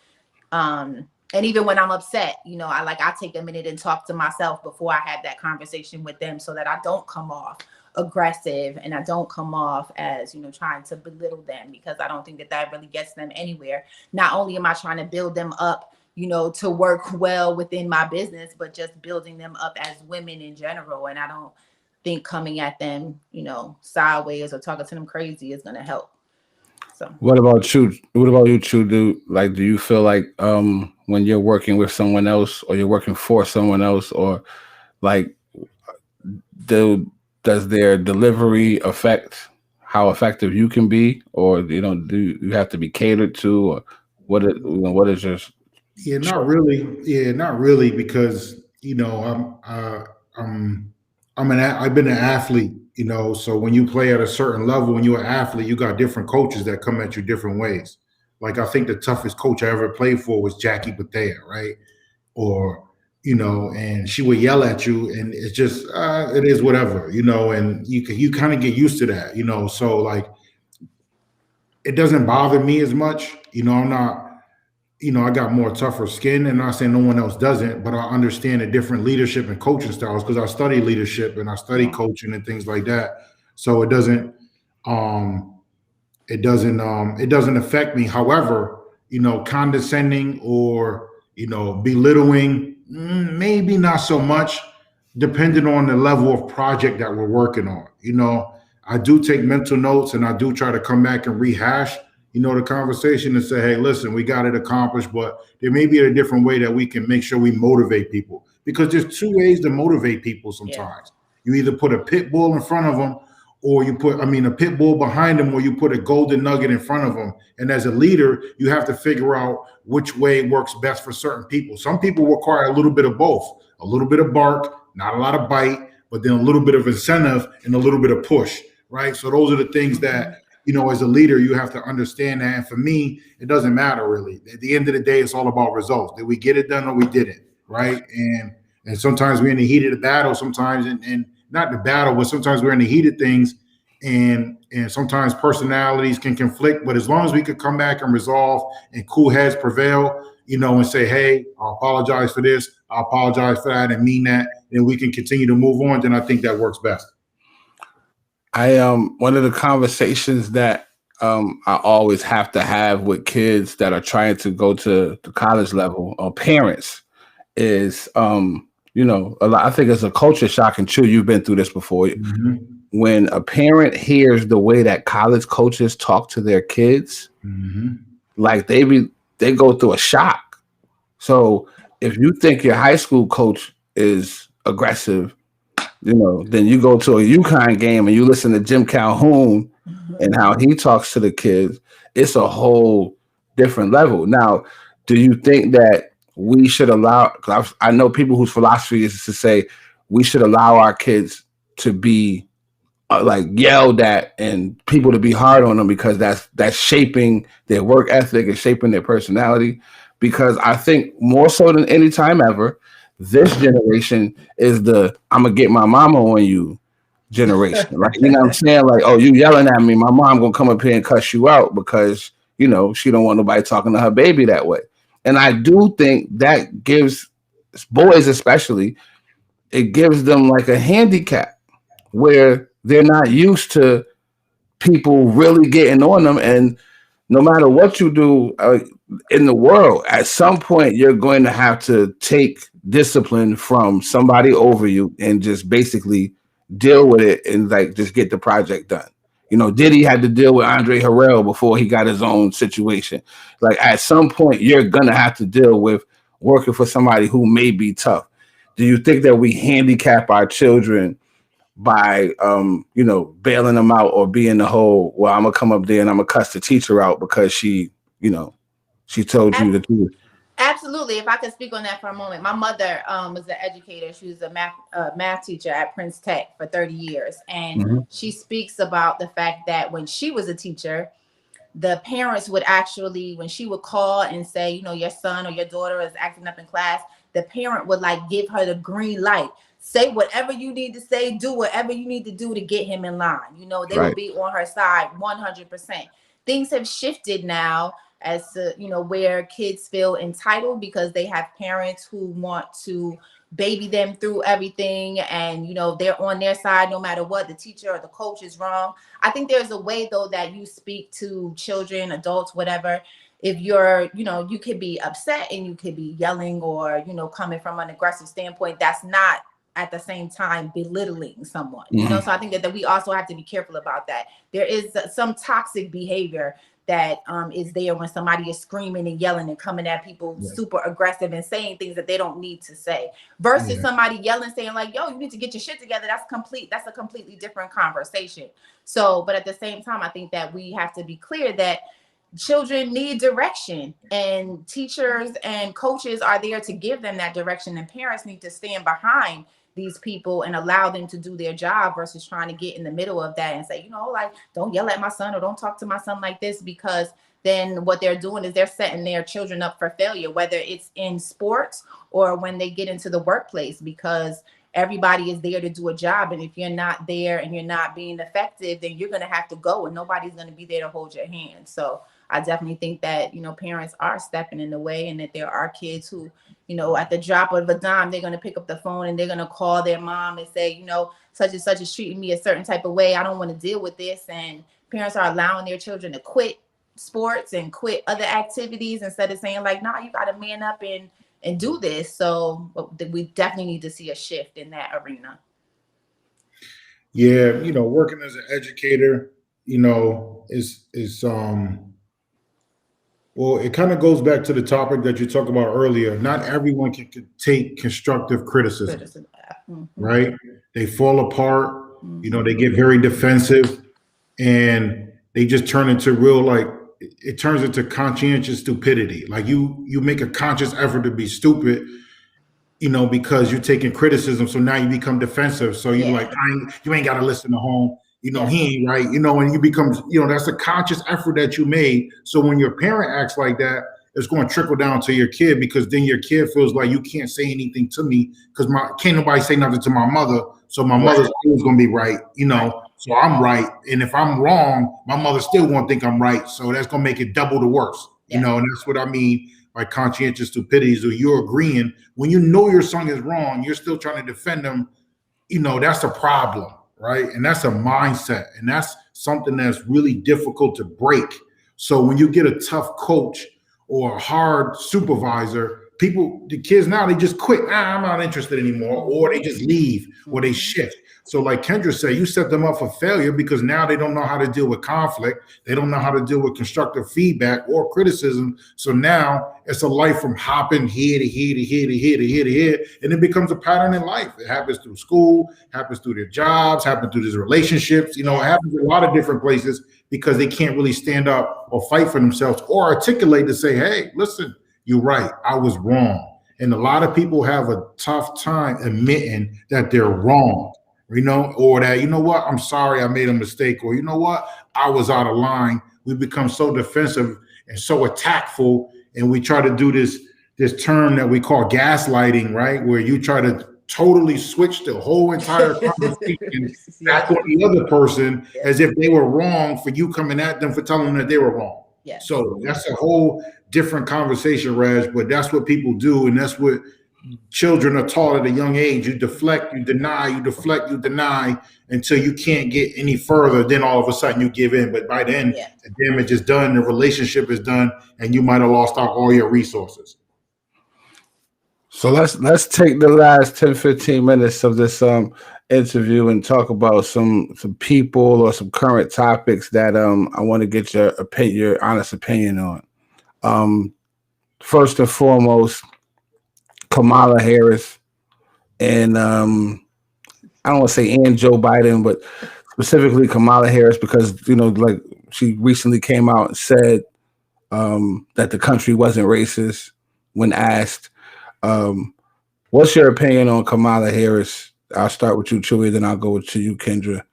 And even when I'm upset, I take a minute and talk to myself before I have that conversation with them so that I don't come off aggressive and I don't come off as, trying to belittle them, because I don't think that really gets them anywhere. Not only am I trying to build them up, to work well within my business, but just building them up as women in general. And I don't think coming at them, sideways or talking to them crazy is going to help. So what about you? What about you, Chu? Do you feel like when you're working with someone else or you're working for someone else, or like does their delivery affect how effective you can be, or do you have to be catered to, or what is your Yeah, not really. Yeah, not really, because I've been an athlete, so when you play at a certain level, when you're an athlete, you got different coaches that come at you different ways. Like I think the toughest coach I ever played for was Jackie Bethea, right? Or and she would yell at you, and it's just it is whatever, and you kind of get used to that, so like it doesn't bother me as much, I'm not. I got more tougher skin, and I'm not saying no one else doesn't, but I understand the different leadership and coaching styles because I study leadership and I study coaching and things like that. So it doesn't affect me. However, condescending or belittling, maybe not so much, depending on the level of project that we're working on. I do take mental notes and I do try to come back and rehash the conversation and say, hey, listen, we got it accomplished, but there may be a different way that we can make sure we motivate people, because there's two ways to motivate people sometimes. You either put a pit bull in front of them, or you put, a pit bull behind them, or you put a golden nugget in front of them. And as a leader, you have to figure out which way works best for certain people. Some people require a little bit of both, a little bit of bark, not a lot of bite, but then a little bit of incentive and a little bit of push, right? So those are the things that, as a leader, you have to understand that. And for me, it doesn't matter really. At the end of the day, it's all about results. Did we get it done or we didn't, right? And sometimes we're in the heat of the battle, sometimes, and not the battle, but sometimes we're in the heat of things, and sometimes personalities can conflict. But as long as we could come back and resolve and cool heads prevail, and say, hey, I apologize for this, I apologize for that, and mean that, then we can continue to move on, then I think that works best. One of the conversations that I always have to have with kids that are trying to go to the college level, or parents, is I think it's a culture shock, and Chewy, you've been through this before. Mm-hmm. When a parent hears the way that college coaches talk to their kids, mm-hmm. like they go through a shock. So if you think your high school coach is aggressive, then you go to a UConn game and you listen to Jim Calhoun and how he talks to the kids. It's a whole different level. Now, do you think that we should allow, because I know people whose philosophy is to say we should allow our kids to be like yelled at and people to be hard on them, because that's shaping their work ethic and shaping their personality? Because I think more so than any time ever, this generation is I'm gonna get my mama on you generation. Like, you know what I'm saying? Like, oh, you yelling at me, my mom gonna come up here and cuss you out because, you know, she don't want nobody talking to her baby that way. And I do think that gives boys especially, it gives them like a handicap where they're not used to people really getting on them. And no matter what you do in the world, at some point you're going to have to take discipline from somebody over you and just basically deal with it and like just get the project done. You know, Diddy had to deal with Andre Harrell before he got his own situation. Like at some point you're gonna have to deal with working for somebody who may be tough. Do you think that we handicap our children by you know, bailing them out or being the whole, well, I'm gonna come up there and I'm gonna cuss the teacher out because she, you know, she told you the truth? Absolutely. If I could speak on that for a moment, my mother was an educator. She was a math teacher at Prince Tech for 30 years. And she speaks about the fact that when she was a teacher, the parents would actually, when she would call and say, you know, your son or your daughter is acting up in class, the parent would like give her the green light. Say whatever you need to say, do whatever you need to do to get him in line. You know, they will be on her side 100%. Things have shifted now as to, you know, where kids feel entitled because they have parents who want to baby them through everything. And, you know, they're on their side no matter what the teacher or the coach is wrong. I think there's a way, though, that you speak to children, adults, whatever. If you're, you know, you could be upset and you could be yelling or, you know, coming from an aggressive standpoint. That's not at the same time belittling someone, you know? So I think that we also have to be careful about that. There is some toxic behavior that is there when somebody is screaming and yelling and coming at people super aggressive and saying things that they don't need to say versus somebody yelling, saying like, yo, you need to get your shit together. That's a completely different conversation. So, but at the same time, I think that we have to be clear that children need direction and teachers and coaches are there to give them that direction, and parents need to stand behind these people and allow them to do their job versus trying to get in the middle of that and say, you know, like, don't yell at my son or don't talk to my son like this, because then what they're doing is they're setting their children up for failure, whether it's in sports or when they get into the workplace, because everybody is there to do a job. And if you're not there and you're not being effective, then you're going to have to go and nobody's going to be there to hold your hand. So I definitely think that, you know, parents are stepping in the way and that there are kids who, you know, at the drop of a dime, they're going to pick up the phone and they're going to call their mom and say, you know, such and such is treating me a certain type of way. I don't want to deal with this. And parents are allowing their children to quit sports and quit other activities instead of saying like, nah, you got to man up and do this. So we definitely need to see a shift in that arena. Yeah, you know, working as an educator, you know, is well, it kind of goes back to the topic that you talked about earlier. Not everyone can take constructive criticism. Right? They fall apart, you know, they get very defensive and they just turn into real, like, it turns into conscientious stupidity. Like you make a conscious effort to be stupid, you know, because you're taking criticism. So now you become defensive. So you're like, you ain't got to listen to home. You know, he ain't right, you know, and you become, you know, that's a conscious effort that you made. So when your parent acts like that, it's going to trickle down to your kid, because then your kid feels like you can't say anything to me because can't nobody say nothing to my mother. So my mother's always going to be right, you know, so I'm right. And if I'm wrong, my mother still won't think I'm right. So that's going to make it double the worse, you know, and that's what I mean by conscientious stupidity. So you're agreeing when you know your son is wrong, you're still trying to defend them. You know, that's a problem. Right. And that's a mindset. And that's something that's really difficult to break. So when you get a tough coach or a hard supervisor, the kids now, they just quit. I'm not interested anymore. Or they just leave or they shift. So like Kendra said, you set them up for failure because now they don't know how to deal with conflict. They don't know how to deal with constructive feedback or criticism. So now it's a life from hopping here to here to here to here to here to here. And it becomes a pattern in life. It happens through school, happens through their jobs, happens through these relationships. You know, it happens in a lot of different places because they can't really stand up or fight for themselves or articulate to say, hey, listen, you're right. I was wrong. And a lot of people have a tough time admitting that they're wrong. You know, or that, you know what, I'm sorry, I made a mistake, or you know what, I was out of line. We become so defensive and so attackful, and we try to do this term that we call gaslighting, right? Where you try to totally switch the whole entire conversation back on the other person as if they were wrong for you coming at them for telling them that they were wrong. Yes. So that's a whole different conversation, Reg, but that's what people do, and that's what children are taught at a young age. You deflect, you deny, you deflect, you deny until you can't get any further. Then all of a sudden you give in. But by then, the damage is done, the relationship is done, and you might have lost out all your resources. So let's take the last 10, 15 minutes of this interview and talk about some people or some current topics that I want to get your honest opinion on. First and foremost, Kamala Harris and I don't want to say and Joe Biden, but specifically Kamala Harris, because like she recently came out and said that the country wasn't racist when asked. What's your opinion on Kamala Harris? I'll start with you, Chewy, then I'll go to you, Kendra.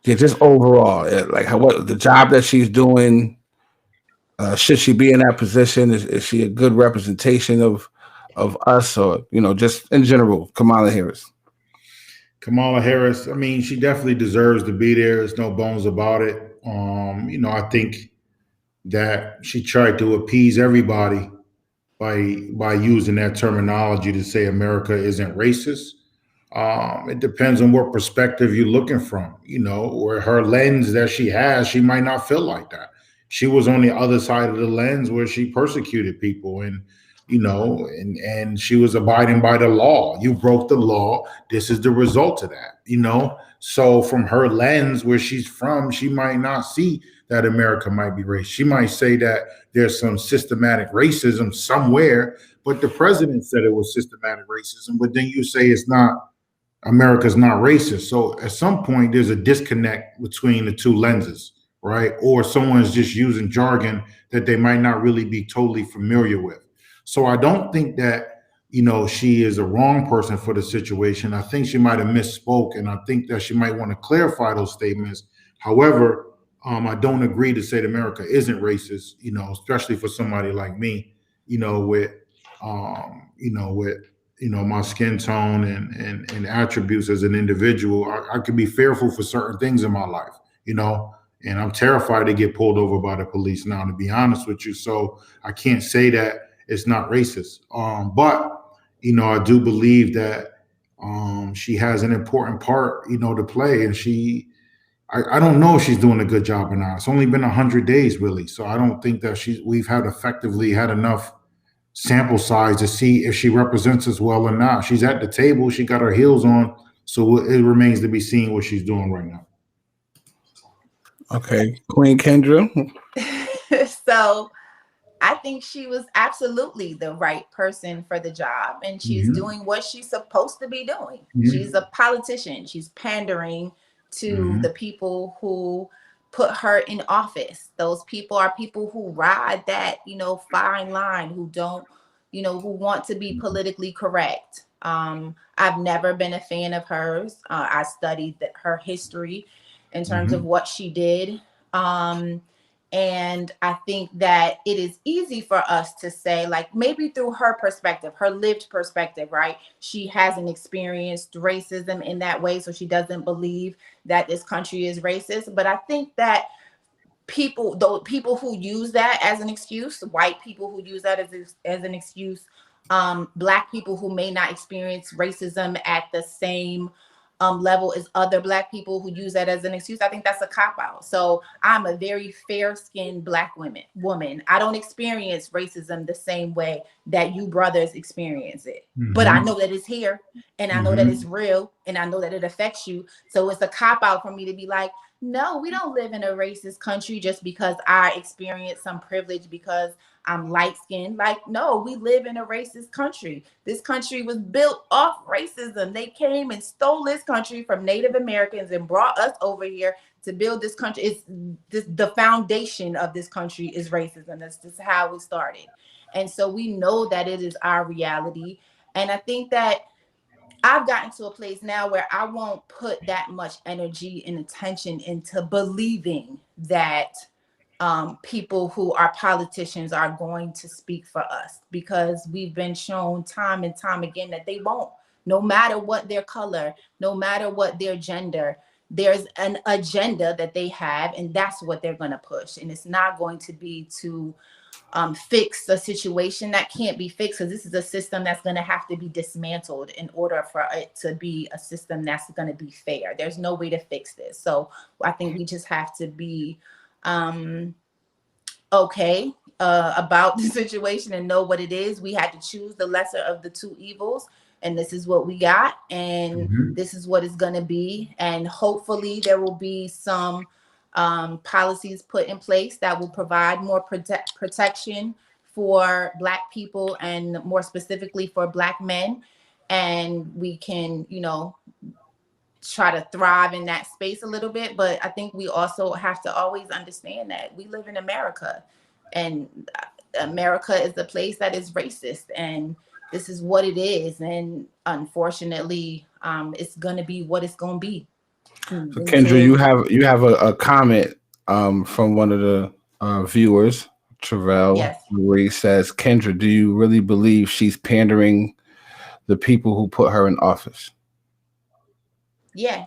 Just overall, like what the job that she's doing. Should she be in that position? Is she a good representation of us, or just in general, Kamala Harris? Kamala Harris, I mean, she definitely deserves to be there. There's no bones about it. I think that she tried to appease everybody by using that terminology to say America isn't racist. It depends on what perspective you're looking from. Or her lens that she has, she might not feel like that. She was on the other side of the lens where she persecuted people, and she was abiding by the law. You broke the law. This is the result of that. So from her lens where she's from, she might not see that America might be racist. She might say that there's some systematic racism somewhere, but the president said it was systematic racism. But then you say it's not. America's not racist. So at some point, there's a disconnect between the two lenses. Right? Or someone's just using jargon that they might not really be totally familiar with. So I don't think that, she is a wrong person for the situation. I think she might have misspoke, and I think that she might want to clarify those statements. However, I don't agree to say that America isn't racist, especially for somebody like me, with my skin tone and attributes as an individual. I could be fearful for certain things in my life, and I'm terrified to get pulled over by the police now, to be honest with you. So I can't say that it's not racist. But I do believe that she has an important part, to play. And I don't know if she's doing a good job or not. It's only been 100 days, really. So I don't think that we've effectively had enough sample size to see if she represents us well or not. She's at the table. She got her heels on. So it remains to be seen what she's doing right now. Okay, Queen Kendra. So I think she was absolutely the right person for the job, and she's doing what she's supposed to be doing. She's a politician. She's pandering to the people who put her in office. Those people are people who ride that, fine line, who don't, who want to be politically correct. I've never been a fan of hers. I studied her history in terms of what she did. And I think that it is easy for us to say, like, maybe through her perspective, her lived perspective, right? She hasn't experienced racism in that way, so she doesn't believe that this country is racist. But I think that people who use that as an excuse, white people who use that as an excuse, Black people who may not experience racism at the same level as other Black people who use that as an excuse, I think that's a cop-out. So I'm a very fair-skinned Black woman. I don't experience racism the same way that you brothers experience it. But I know that it's here, and I know that it's real, and I know that it affects you. So it's a cop-out for me to be like, no, we don't live in a racist country just because I experience some privilege because I'm light-skinned. Like, no, we live in a racist country. This country was built off racism. They came and stole this country from Native Americans and brought us over here to build this country. The foundation of this country is racism. That's just how it started. And so we know that it is our reality. And I think that I've gotten to a place now where I won't put that much energy and attention into believing that people who are politicians are going to speak for us, because we've been shown time and time again that they won't. No matter what their color, no matter what their gender, there's an agenda that they have, and that's what they're going to push. And it's not going to be to fix a situation that can't be fixed, because this is a system that's going to have to be dismantled in order for it to be a system that's going to be fair. There's no way to fix this. So I think we just have to be okay about the situation and know what it is. We had to choose the lesser of the two evils, and this is what we got, and this is what it's going to be. And hopefully there will be some policies put in place that will provide more protection for Black people, and more specifically for Black men, and we can, you know, try to thrive in that space a little bit. But I think we also have to always understand that we live in America, and America is a place that is racist, and this is what it is. And unfortunately, it's going to be what it's going to be. So Kendra, you have a comment from one of the viewers, Travell, yes, where he says, Kendra, do you really believe she's pandering the people who put her in office? Yeah,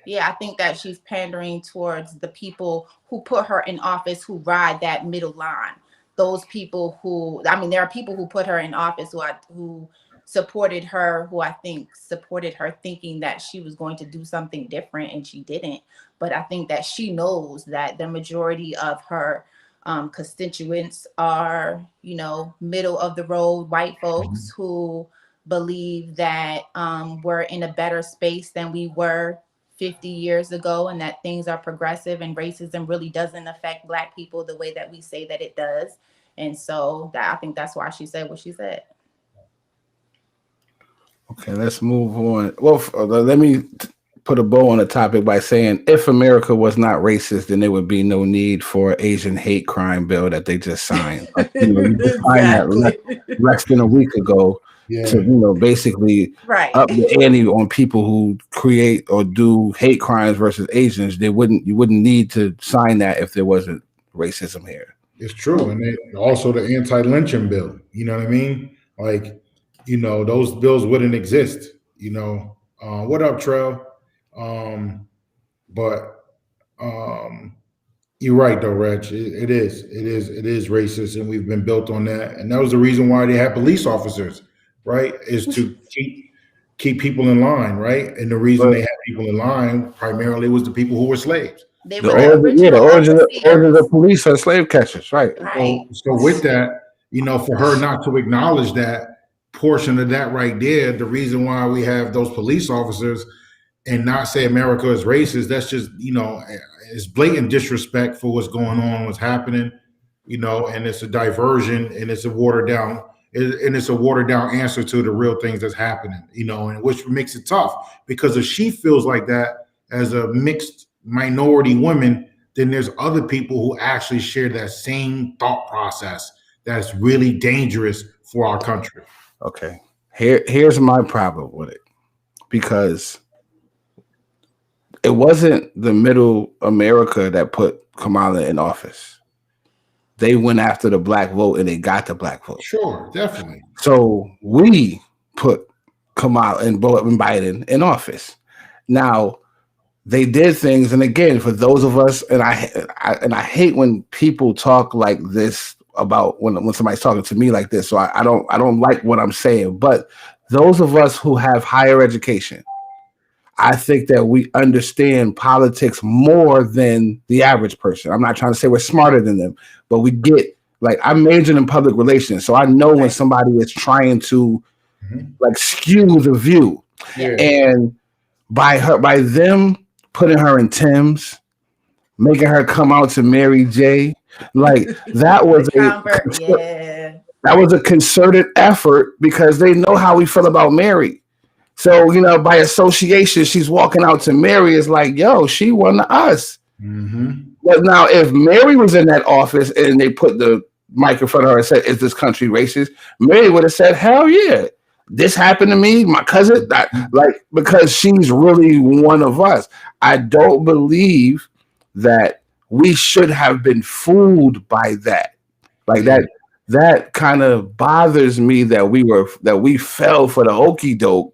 I think that she's pandering towards the people who put her in office, who ride that middle line. Those people who, I mean, there are people who put her in office who supported her, who I think supported her thinking that she was going to do something different, and she didn't. But I think that she knows that the majority of her constituents are, you know, middle of the road white folks who believe that we're in a better space than we were 50 years ago, and that things are progressive, and racism really doesn't affect Black people the way that we say that it does. And so I think that's why she said what she said. Okay, let's move on. Well, let me put a bow on the topic by saying, if America was not racist, then there would be no need for Asian hate crime bill that they just signed. You just signed that less than a week ago. Yeah. To basically up the ante on people who create or do hate crimes versus Asians. You wouldn't need to sign that if there wasn't racism here. It's true. And also the anti-lynching bill. You know what I mean? Like, those bills wouldn't exist. What up, Trell? You're right though, Reg. It is racist, and we've been built on that. And that was the reason why they had police officers. Right, is to keep people in line, right? And the reason they had people in line primarily was the people who were slaves. The origin of the police are slave catchers, right? So with that, for her not to acknowledge that portion of that right there, the reason why we have those police officers and not say America is racist, that's just, it's blatant disrespect for what's going on, what's happening, and it's a diversion, and it's a watered down. And it's a watered down answer to the real things that's happening, and which makes it tough, because if she feels like that as a mixed minority woman, then there's other people who actually share that same thought process that's really dangerous for our country. Okay. Here's my problem with it, because it wasn't the middle America that put Kamala in office. They went after the Black vote, and they got the Black vote. Sure, definitely. So we put Kamala and Biden in office. Now, they did things, and again, for those of us, and I hate when people talk like this about when somebody's talking to me like this. So I don't like what I'm saying. But those of us who have higher education, I think that we understand politics more than the average person. I'm not trying to say we're smarter than them, but we get, like, I majored in public relations, so I know when somebody is trying to like skew the view. Yeah. And by them putting her in Tim's, making her come out to Mary J, like that was that was a concerted effort, because they know how we feel about Mary. So, by association, she's walking out to Mary. It's like, yo, she won to us. But now, if Mary was in that office and they put the mic in front of her and said, is this country racist? Mary would have said, hell yeah. This happened to me, my cousin, because she's really one of us. I don't believe that we should have been fooled by that. Like that kind of bothers me that we fell for the okey doke.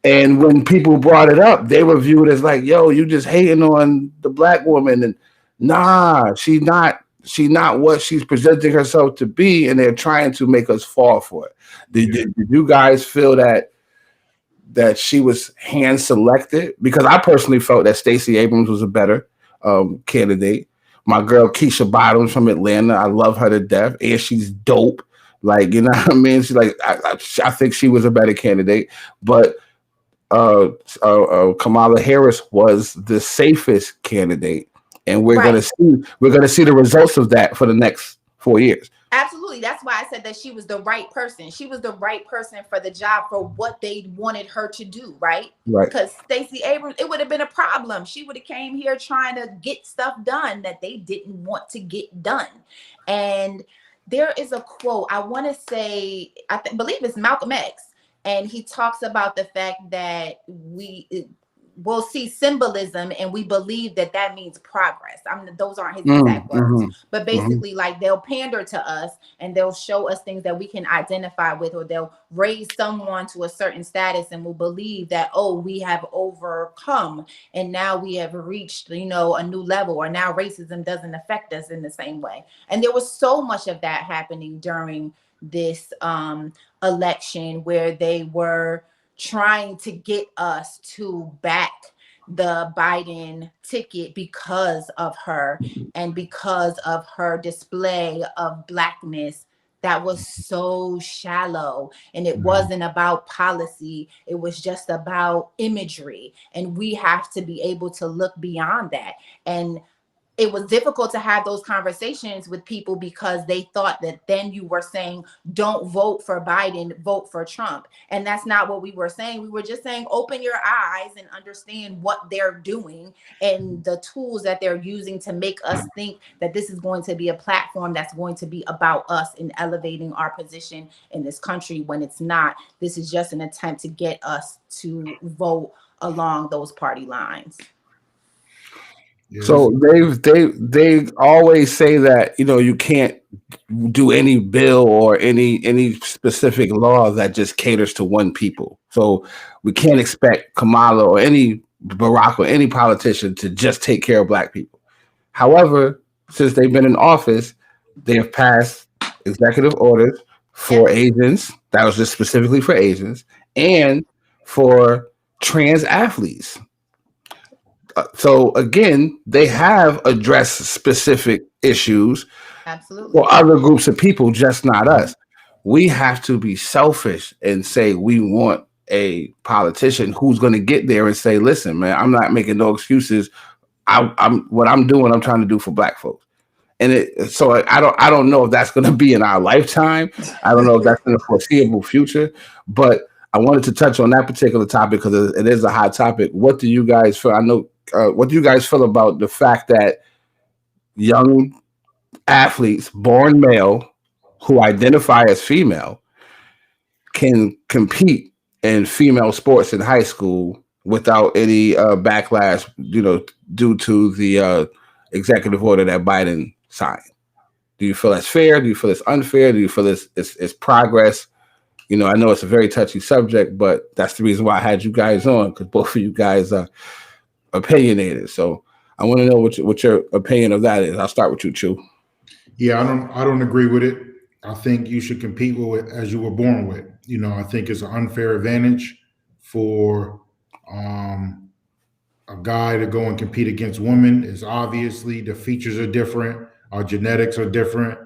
And when people brought it up, they were viewed as like, yo, you just hating on the black woman. And nah, she's not what she's presenting herself to be, and they're trying to make us fall for it. Did you guys feel that she was hand selected? Because I personally felt that Stacey Abrams was a better candidate. My girl Keisha Bottoms from Atlanta, I love her to death, and she's dope. Like, you know what I mean? She's like, I think she was a better candidate, but Kamala Harris was the safest candidate, and we're gonna see the results of that for the next 4 years. Absolutely. That's why I said that she was the right person. She was the right person for the job, for what they wanted her to do, right? Right. Because Stacey Abrams, it would have been a problem. She would have came here trying to get stuff done that they didn't want to get done. And there is a quote, I want to say, believe it's Malcolm X, and he talks about the fact that we'll see symbolism and we believe that that means progress. Those aren't his exact words, but basically like they'll pander to us and they'll show us things that we can identify with, or they'll raise someone to a certain status and we'll believe that, oh, we have overcome and now we have reached, a new level, or now racism doesn't affect us in the same way. And there was so much of that happening during this election, where they were trying to get us to back the Biden ticket because of her and because of her display of blackness that was so shallow. And it wasn't about policy. It was just about imagery. And we have to be able to look beyond that. And it was difficult to have those conversations with people because they thought that then you were saying, don't vote for Biden, vote for Trump. And that's not what we were saying. We were just saying, open your eyes and understand what they're doing and the tools that they're using to make us think that this is going to be a platform that's going to be about us and elevating our position in this country, when it's not. This is just an attempt to get us to vote along those party lines. So they always say that you can't do any bill or any specific law that just caters to one people. So we can't expect Kamala or any Barack or any politician to just take care of black people. However, since they've been in office, they have passed executive orders for Asians. That was just specifically for Asians and for trans athletes. So again, they have addressed specific issues for other groups of people, just not us. We have to be selfish and say we want a politician who's going to get there and say, listen, man, I'm not making no excuses. I'm what I'm doing, I'm trying to do for black folks. And so I don't know if that's going to be in our lifetime. I don't know if that's in the foreseeable future, but I wanted to touch on that particular topic because it is a hot topic. What do you guys feel? I know. What do you guys feel about the fact that young athletes born male who identify as female can compete in female sports in high school without any backlash, due to the executive order that Biden signed? Do you feel that's fair? Do you feel it's unfair? Do you feel it's progress? I know it's a very touchy subject, but that's the reason why I had you guys on, because both of you guys are opinionated. So I want to know what your opinion of that is. I'll start with you, Chew. Yeah, I don't agree with it. I think you should compete with it as you were born with. I think it's an unfair advantage for a guy to go and compete against women. Is obviously the features are different, our genetics are different,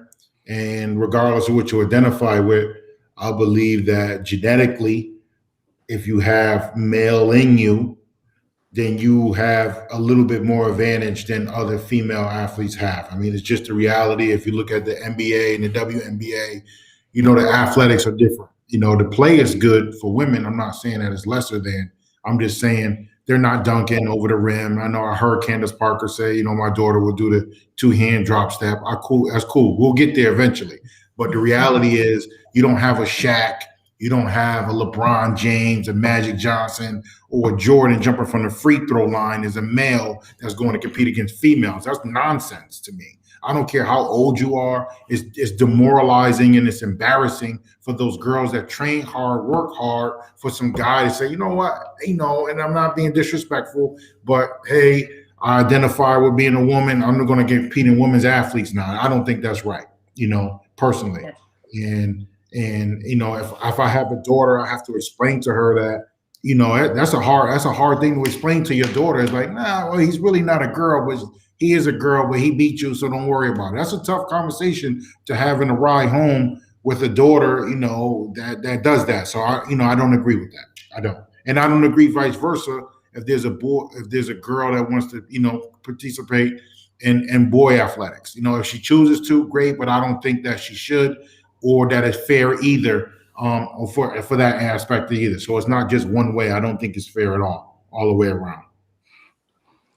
and regardless of what you identify with, I believe that genetically, if you have male in you, then you have a little bit more advantage than other female athletes have. I mean, it's just a reality. If you look at the NBA and the WNBA, the athletics are different. The play is good for women. I'm not saying that it's lesser than. I'm just saying they're not dunking over the rim. I know I heard Candace Parker say, my daughter will do the two-hand drop step. That's cool. We'll get there eventually. But the reality is you don't have a Shaq You don't have a LeBron James, a Magic Johnson, or a Jordan jumping from the free throw line as a male that's going to compete against females. That's nonsense to me. I don't care how old you are. It's demoralizing and it's embarrassing for those girls that train hard, work hard, for some guy to say, you know what, and I'm not being disrespectful, but hey, I identify with being a woman. I'm not going to compete in women's athletes now. I don't think that's right, personally. And if I have a daughter, I have to explain to her that, that's a hard thing to explain to your daughter. It's like, nah, well, he's really not a girl, but he is a girl, but he beat you, so don't worry about it. That's a tough conversation to have in a ride home with a daughter, that does that. So I don't agree with that. I don't. And I don't agree vice versa. If there's a girl that wants to, participate in boy athletics, if she chooses to, great, but I don't think that she should, or that it's fair either, or for that aspect either. So it's not just one way. I don't think it's fair at all the way around.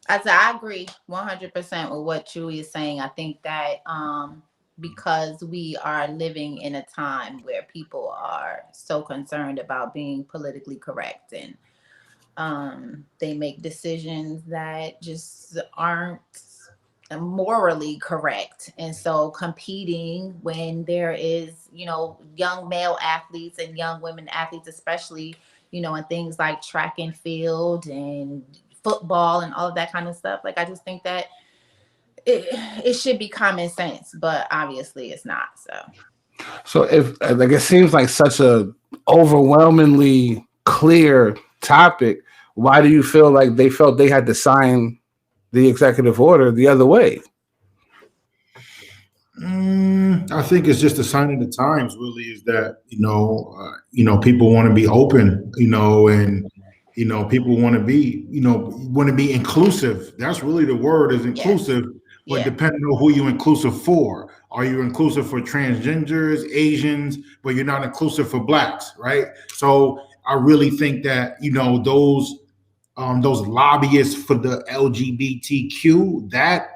I agree 100% with what Chewy is saying. I think that because we are living in a time where people are so concerned about being politically correct, and they make decisions that just aren't morally correct. And so competing when there is, young male athletes and young women athletes, especially, in things like track and field and football and all of that kind of stuff. Like, I just think that it should be common sense, but obviously it's not. So if it seems like such a overwhelmingly clear topic, why do you feel like they felt they had to sign the executive order the other way? I think it's just a sign of the times, really, is that, people want to be open, and people want to be inclusive. That's really the word, is inclusive. Yes. But depending on who you're inclusive for, are you inclusive for transgenders, Asians, but you're not inclusive for blacks, right? So I really think that those lobbyists for the LGBTQ, that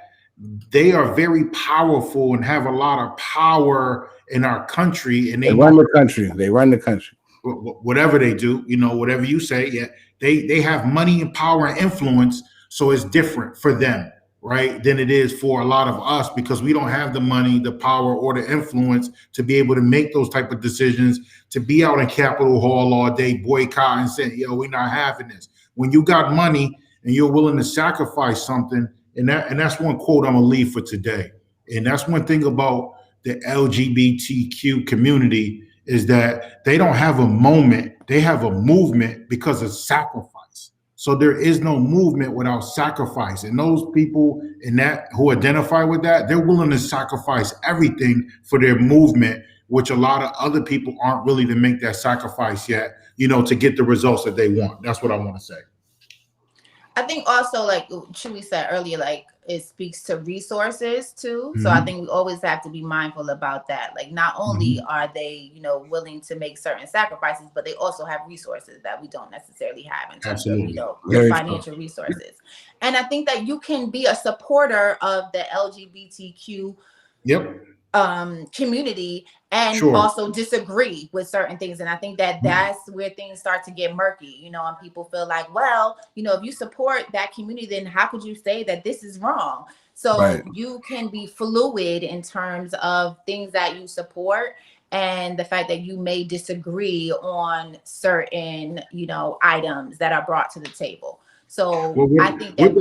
they are very powerful and have a lot of power in our country, and they run the country. They run the country. Whatever they do, whatever you say, they have money and power and influence. So it's different for them, right, than it is for a lot of us, because we don't have the money, the power, or the influence to be able to make those type of decisions, to be out in Capitol Hall all day boycotting and saying, we're not having this. When you got money and you're willing to sacrifice something, and that's one quote I'm gonna leave for today. And that's one thing about the LGBTQ community, is that they don't have a moment, they have a movement because of sacrifice. So there is no movement without sacrifice. And those people who identify with that, they're willing to sacrifice everything for their movement, which a lot of other people aren't willing to make that sacrifice yet, to get the results that they want. That's what I want to say. I think also, like Chewy said earlier, like it speaks to resources too. Mm-hmm. So I think we always have to be mindful about that. Like, not only are they, willing to make certain sacrifices, but they also have resources that we don't necessarily have in terms of, financial resources. And I think that you can be a supporter of the LGBTQ community and also disagree with certain things. And I think that that's where things start to get murky, and people feel like, well, if you support that community, then how could you say that this is wrong? So you can be fluid in terms of things that you support, and the fact that you may disagree on certain, items that are brought to the table. So I think that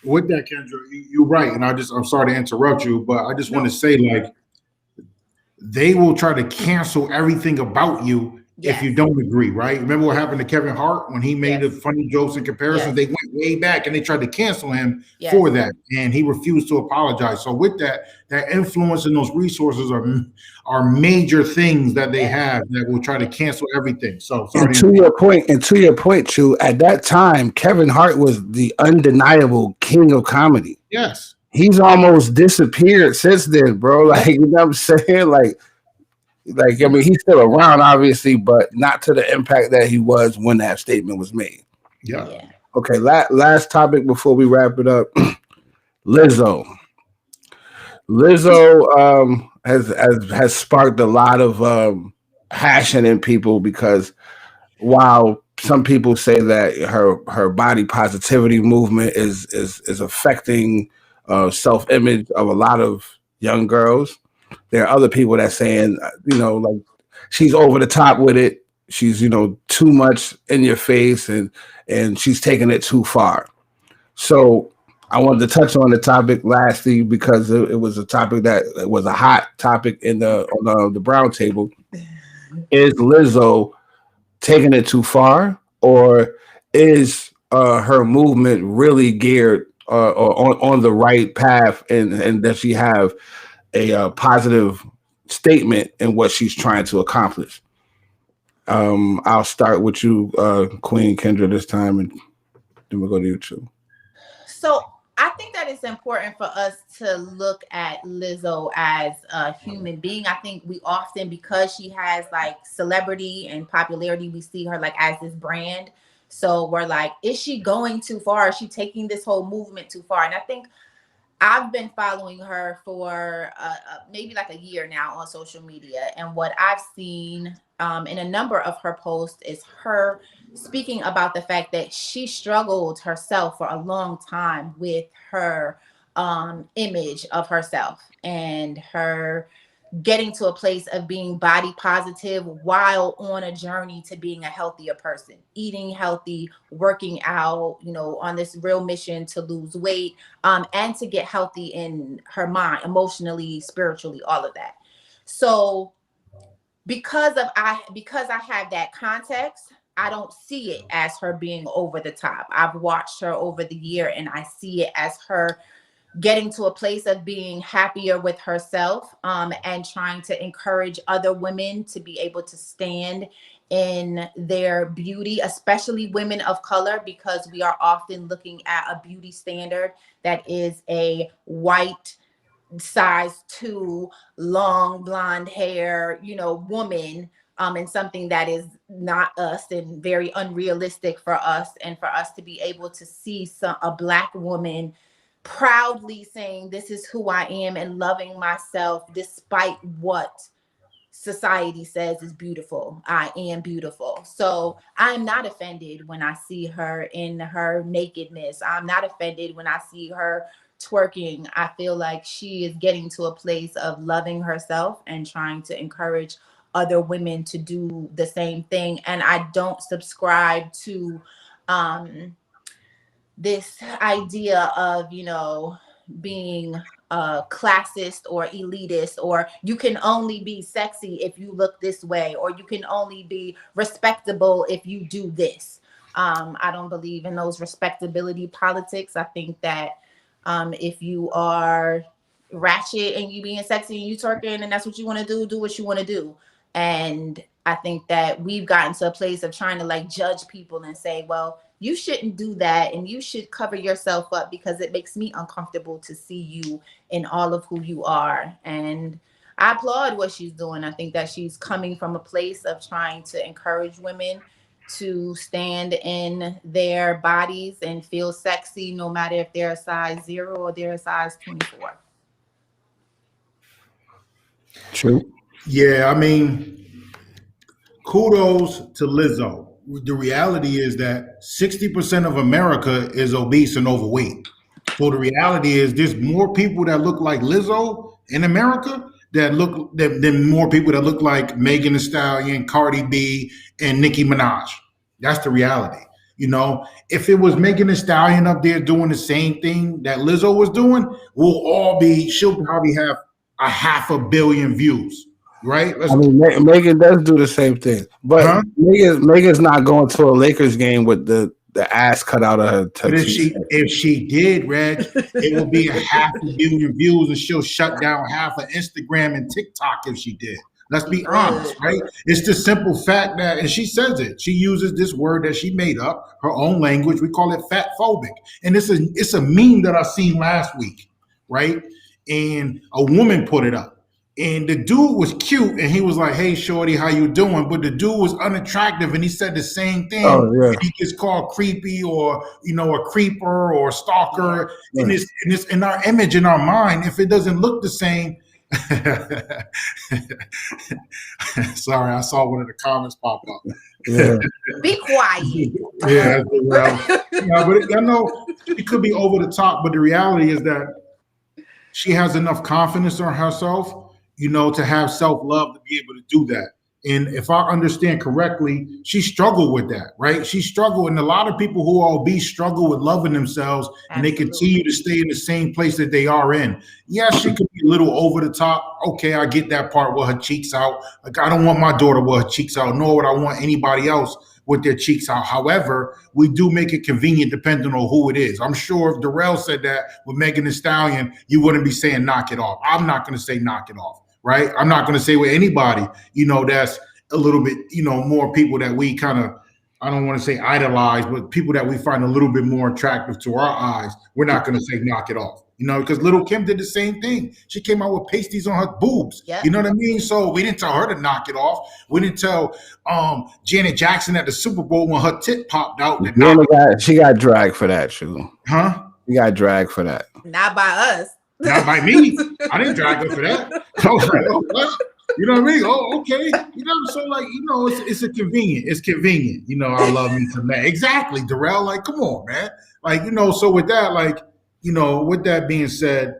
with that, Kendra, you're right. And I'm sorry to interrupt you, but I just want to say, like, they will try to cancel everything about you if you don't agree, right? Remember what happened to Kevin Hart when he made the funny jokes and comparisons? They went way back and they tried to cancel him for that, and he refused to apologize. So with that influence and those resources are major things that they have that will try to cancel everything. So sorry. And to your point, Chu, at that time, Kevin Hart was the undeniable king of comedy. Yes. He's almost disappeared since then, bro. Like, you know what I'm saying? Like, I mean, he's still around, obviously, but not to the impact that he was when that statement was made. Yeah. Okay, last topic before we wrap it up. Lizzo has sparked a lot of hashing in people because while some people say that her body positivity movement is affecting self image of a lot of young girls, there are other people that saying like she's over the top with it. She's too much in your face and she's taking it too far. So I wanted to touch on the topic lastly because it was a topic that was a hot topic on the brown table. Is Lizzo taking it too far, or is her movement really geared or on the right path, and does she have a positive statement in what she's trying to accomplish? I'll start with you, Queen Kendra, this time, and then we'll go to you too. So I think that it's important for us to look at Lizzo as a human being. I think we often, because she has like celebrity and popularity, we see her like as this brand. So we're like, is she going too far? Is she taking this whole movement too far? And I think I've been following her for maybe like a year now on social media. And what I've seen in a number of her posts is her speaking about the fact that she struggled herself for a long time with her image of herself and her getting to a place of being body positive while on a journey to being a healthier person, eating healthy, working out, on this real mission to lose weight, and to get healthy in her mind, emotionally, spiritually, all of that. So because I have that context, I don't see it as her being over the top. I've watched her over the year and I see it as her getting to a place of being happier with herself, and trying to encourage other women to be able to stand in their beauty, especially women of color, because we are often looking at a beauty standard that is a white size 2 long blonde hair, woman, and something that is not us and very unrealistic for us. And for us to be able to see a Black woman proudly saying, this is who I am, and loving myself despite what society says is beautiful. I am beautiful. So I'm not offended when I see her in her nakedness. I'm not offended when I see her twerking. I feel like she is getting to a place of loving herself and trying to encourage other women to do the same thing. And I don't subscribe to this idea of, being classist or elitist, or you can only be sexy if you look this way, or you can only be respectable if you do this. I don't believe in those respectability politics. I think that if you are ratchet and you being sexy and you twerking and that's what you want to do what you want to do. And I think that we've gotten to a place of trying to like judge people and say, well, you shouldn't do that and you should cover yourself up because it makes me uncomfortable to see you in all of who you are. And I applaud what she's doing. I think that she's coming from a place of trying to encourage women to stand in their bodies and feel sexy, no matter if they're a size 0 or they're a size 24. True. Yeah, I mean, kudos to Lizzo. The reality is that 60% of America is obese and overweight. So the reality is there's more people that look like Lizzo in America than more people that look like Megan Thee Stallion, Cardi B, and Nicki Minaj. That's the reality. If it was Megan Thee Stallion up there doing the same thing that Lizzo was doing, she'll probably have a 500 million views. Right? Megan does do the same thing, but Megan's not going to a Lakers game with the ass cut out of her. But if she did, Reg, it would be a 500 million views, and she'll shut down half of Instagram and TikTok if she did. Let's be honest, right? It's the simple fact that, and she says it, she uses this word that she made up, her own language. We call it fat phobic, and it's a meme that I seen last week, right? And a woman put it up. And the dude was cute, and he was like, "Hey, shorty, how you doing?" But the dude was unattractive, and he said the same thing. Oh, yeah. And he gets called creepy, or a creeper, or a stalker. Yeah. And it's in our image, in our mind. If it doesn't look the same, Sorry, I saw one of the comments pop up. Yeah. Be quiet. Yeah, well, yeah, but I know it could be over the top, but the reality is that she has enough confidence in herself, to have self-love to be able to do that. And if I understand correctly, she struggled with that, right? She struggled, and a lot of people who are obese struggle with loving themselves, and they continue to stay in the same place that they are in. Yeah, she could be a little over the top. Okay, I get that part with her cheeks out. Like, I don't want my daughter with her cheeks out, nor would I want anybody else with their cheeks out. However, we do make it convenient depending on who it is. I'm sure if Darrell said that with Megan Thee Stallion, you wouldn't be saying knock it off. I'm not going to say knock it off. Right? I'm not going to say with anybody, that's a little bit, more people that we kind of, I don't want to say idolize, but people that we find a little bit more attractive to our eyes. We're not going to say knock it off, because Little Kim did the same thing. She came out with pasties on her boobs. Yep. You know what I mean? So we didn't tell her to knock it off. We didn't tell Janet Jackson at the Super Bowl when her tit popped out. She got dragged for that, Chewy. Huh? She got dragged for that. Not by us. Not by me. I didn't drag her for that. I was like, oh, what? You know what I mean? Oh, okay. So like, it's convenient. It's convenient. I love me some that. Exactly, Darrell. Like, come on, man. Like, so with that, like, with that being said,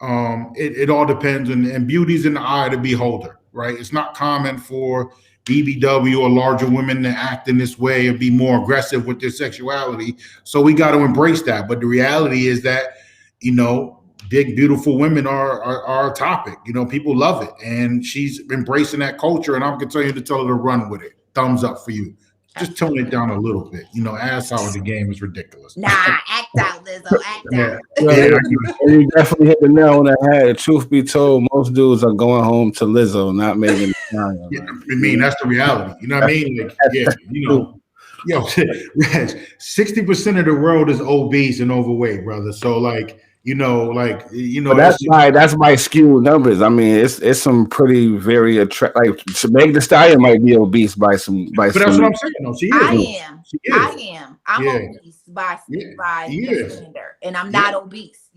it all depends and beauty's in the eye of the beholder, right? It's not common for BBW or larger women to act in this way or be more aggressive with their sexuality. So we got to embrace that. But the reality is that, big, beautiful women are a topic. People love it. And she's embracing that culture. And I'm continuing to tell her to run with it. Thumbs up for you. Just tone it down a little bit. Ass out of the game is ridiculous. Nah, act out, Lizzo. Act out. You definitely hit the nail on the head. Truth be told, most dudes are going home to Lizzo, not Megan Thee Stallion. Yeah, I mean, that's the reality. You know what I mean? Like, yeah, Yo, 60% of the world is obese and overweight, brother. So like, But that's my skewed numbers. I mean, it's some pretty very attractive. Like Megan Thee Stallion might be obese by some. But that's what I'm saying. No, she is. I am. I'm obese by gender, and I'm not obese.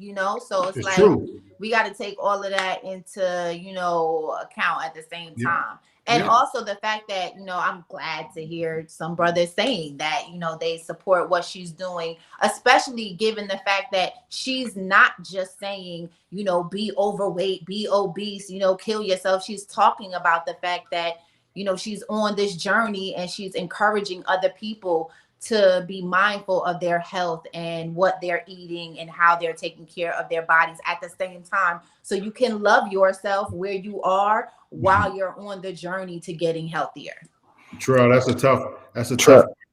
So it's like true. We got to take all of that into account at the same time. And also the fact that, I'm glad to hear some brothers saying that, they support what she's doing, especially given the fact that she's not just saying, be overweight, be obese, kill yourself. She's talking about the fact that, she's on this journey and she's encouraging other people to be mindful of their health and what they're eating and how they're taking care of their bodies at the same time. So you can love yourself where you are while you're on the journey to getting healthier. True, that's a tough.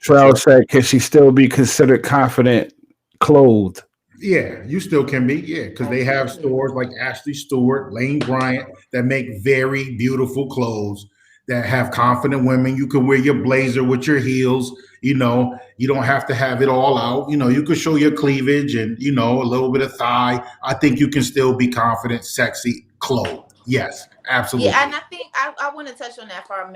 Trell said, can she still be considered confident clothed? Yeah, you still can be. Yeah, because they have stores like Ashley Stewart, Lane Bryant that make very beautiful clothes that have confident women. You can wear your blazer with your heels. You don't have to have it all out. You can show your cleavage and, a little bit of thigh. I think you can still be confident, sexy, clothed. Yes, absolutely. Yeah, and I think I want to touch on that for a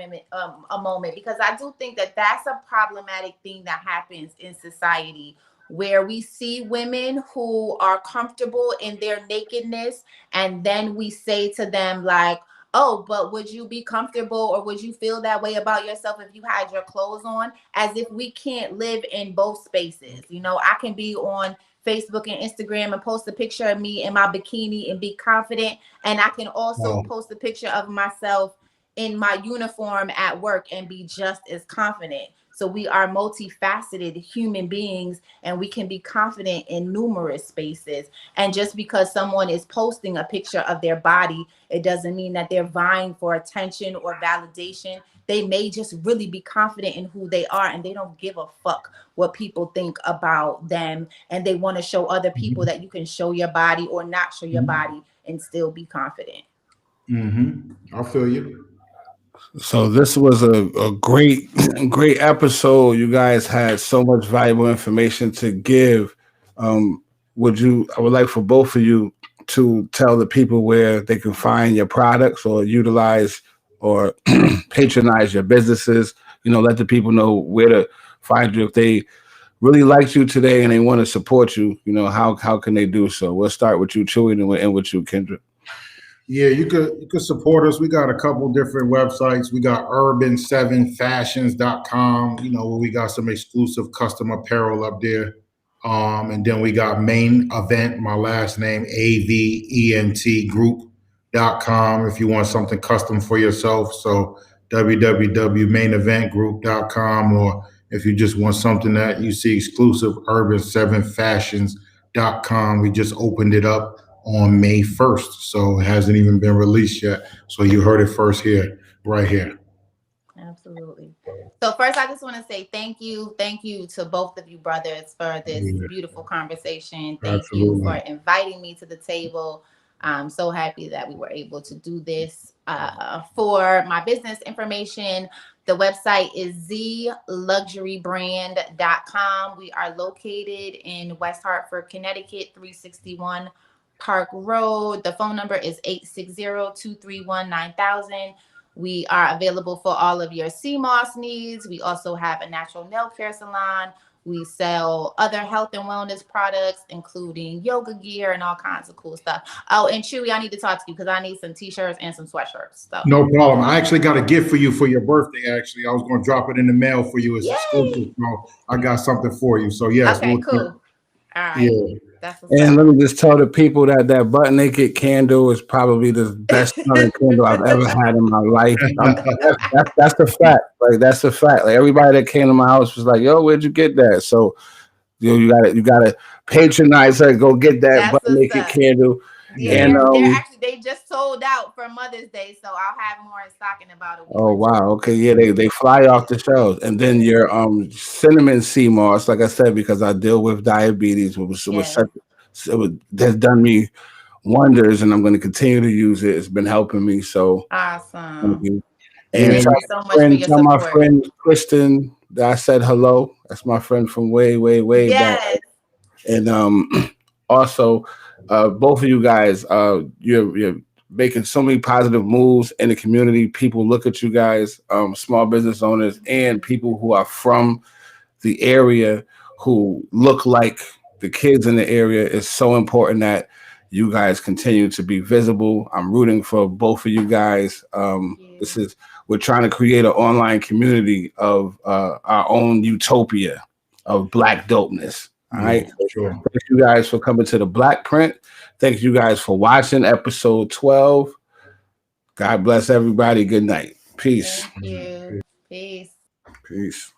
moment, because I do think that that's a problematic thing that happens in society, where we see women who are comfortable in their nakedness, and then we say to them like, oh, but would you be comfortable or would you feel that way about yourself if you had your clothes on? As if we can't live in both spaces. I can be on Facebook and Instagram and post a picture of me in my bikini and be confident. And I can also post a picture of myself in my uniform at work and be just as confident. So we are multifaceted human beings, and we can be confident in numerous spaces. And just because someone is posting a picture of their body, it doesn't mean that they're vying for attention or validation. They may just really be confident in who they are, and they don't give a fuck what people think about them. And they want to show other people that you can show your body or not show your body and still be confident. I feel you. So this was a great episode. You guys had so much valuable information to give. I would like for both of you to tell the people where they can find your products or utilize or patronize your businesses. Let the people know where to find you. If they really liked you today and they want to support you, how can they do so? We'll start with you, Chewy, and we'll end with you, Kendra. Yeah, you could support us. We got a couple different websites. We got urban7fashions.com, where we got some exclusive custom apparel up there. And then we got Main Event, my last name, AVENT group.com if you want something custom for yourself. So www.maineventgroup.com, or if you just want something that you see exclusive, urban7fashions.com. We just opened it up on May 1st, so it hasn't even been released yet. So you heard it first here, right here. Absolutely. So first, I just want to say thank you to both of you brothers for this beautiful conversation. Thank you for inviting me to the table. I'm so happy that we were able to do this. For my business information, the website is zluxurybrand.com. We are located in West Hartford, Connecticut, 361 Park Road. The phone number is 860-231-9000. We are available for all of your CMOS needs. We also have a natural nail care salon. We sell other health and wellness products, including yoga gear and all kinds of cool stuff. Oh, and Chewy, I need to talk to you because I need some t-shirts and some sweatshirts. So. No problem. I actually got a gift for you for your birthday, actually. I was going to drop it in the mail for you as exclusive. So I got something for you. So, yes. Okay, cool. All right. Yeah. And let me just tell the people that butt naked candle is probably the best smelling candle I've ever had in my life. That's the fact. Like, that's the fact. Like, everybody that came to my house was like, "Yo, where'd you get that?" So, you gotta patronize her. Go get that butt naked candle. Yeah, and they just sold out for Mother's Day, so I'll have more in stock in about a week. Oh wow, okay, yeah, they fly off the shelves. And then your cinnamon sea moss, like I said, because I deal with diabetes, has done me wonders, and I'm going to continue to use it. It's been helping me. So awesome. Thank you. And tell my friend Kristen that I said hello. That's my friend from way back. And also. Both of you guys, you're making so many positive moves in the community. People look at you guys, small business owners and people who are from the area who look like the kids in the area. It's so important that you guys continue to be visible. I'm rooting for both of you guys. We're trying to create an online community of our own utopia of Black dopeness. All right. Sure. Thank you guys for coming to the Blackprint. Thank you guys for watching episode 12. God bless everybody. Good night. Peace. Thank you. Peace. Peace.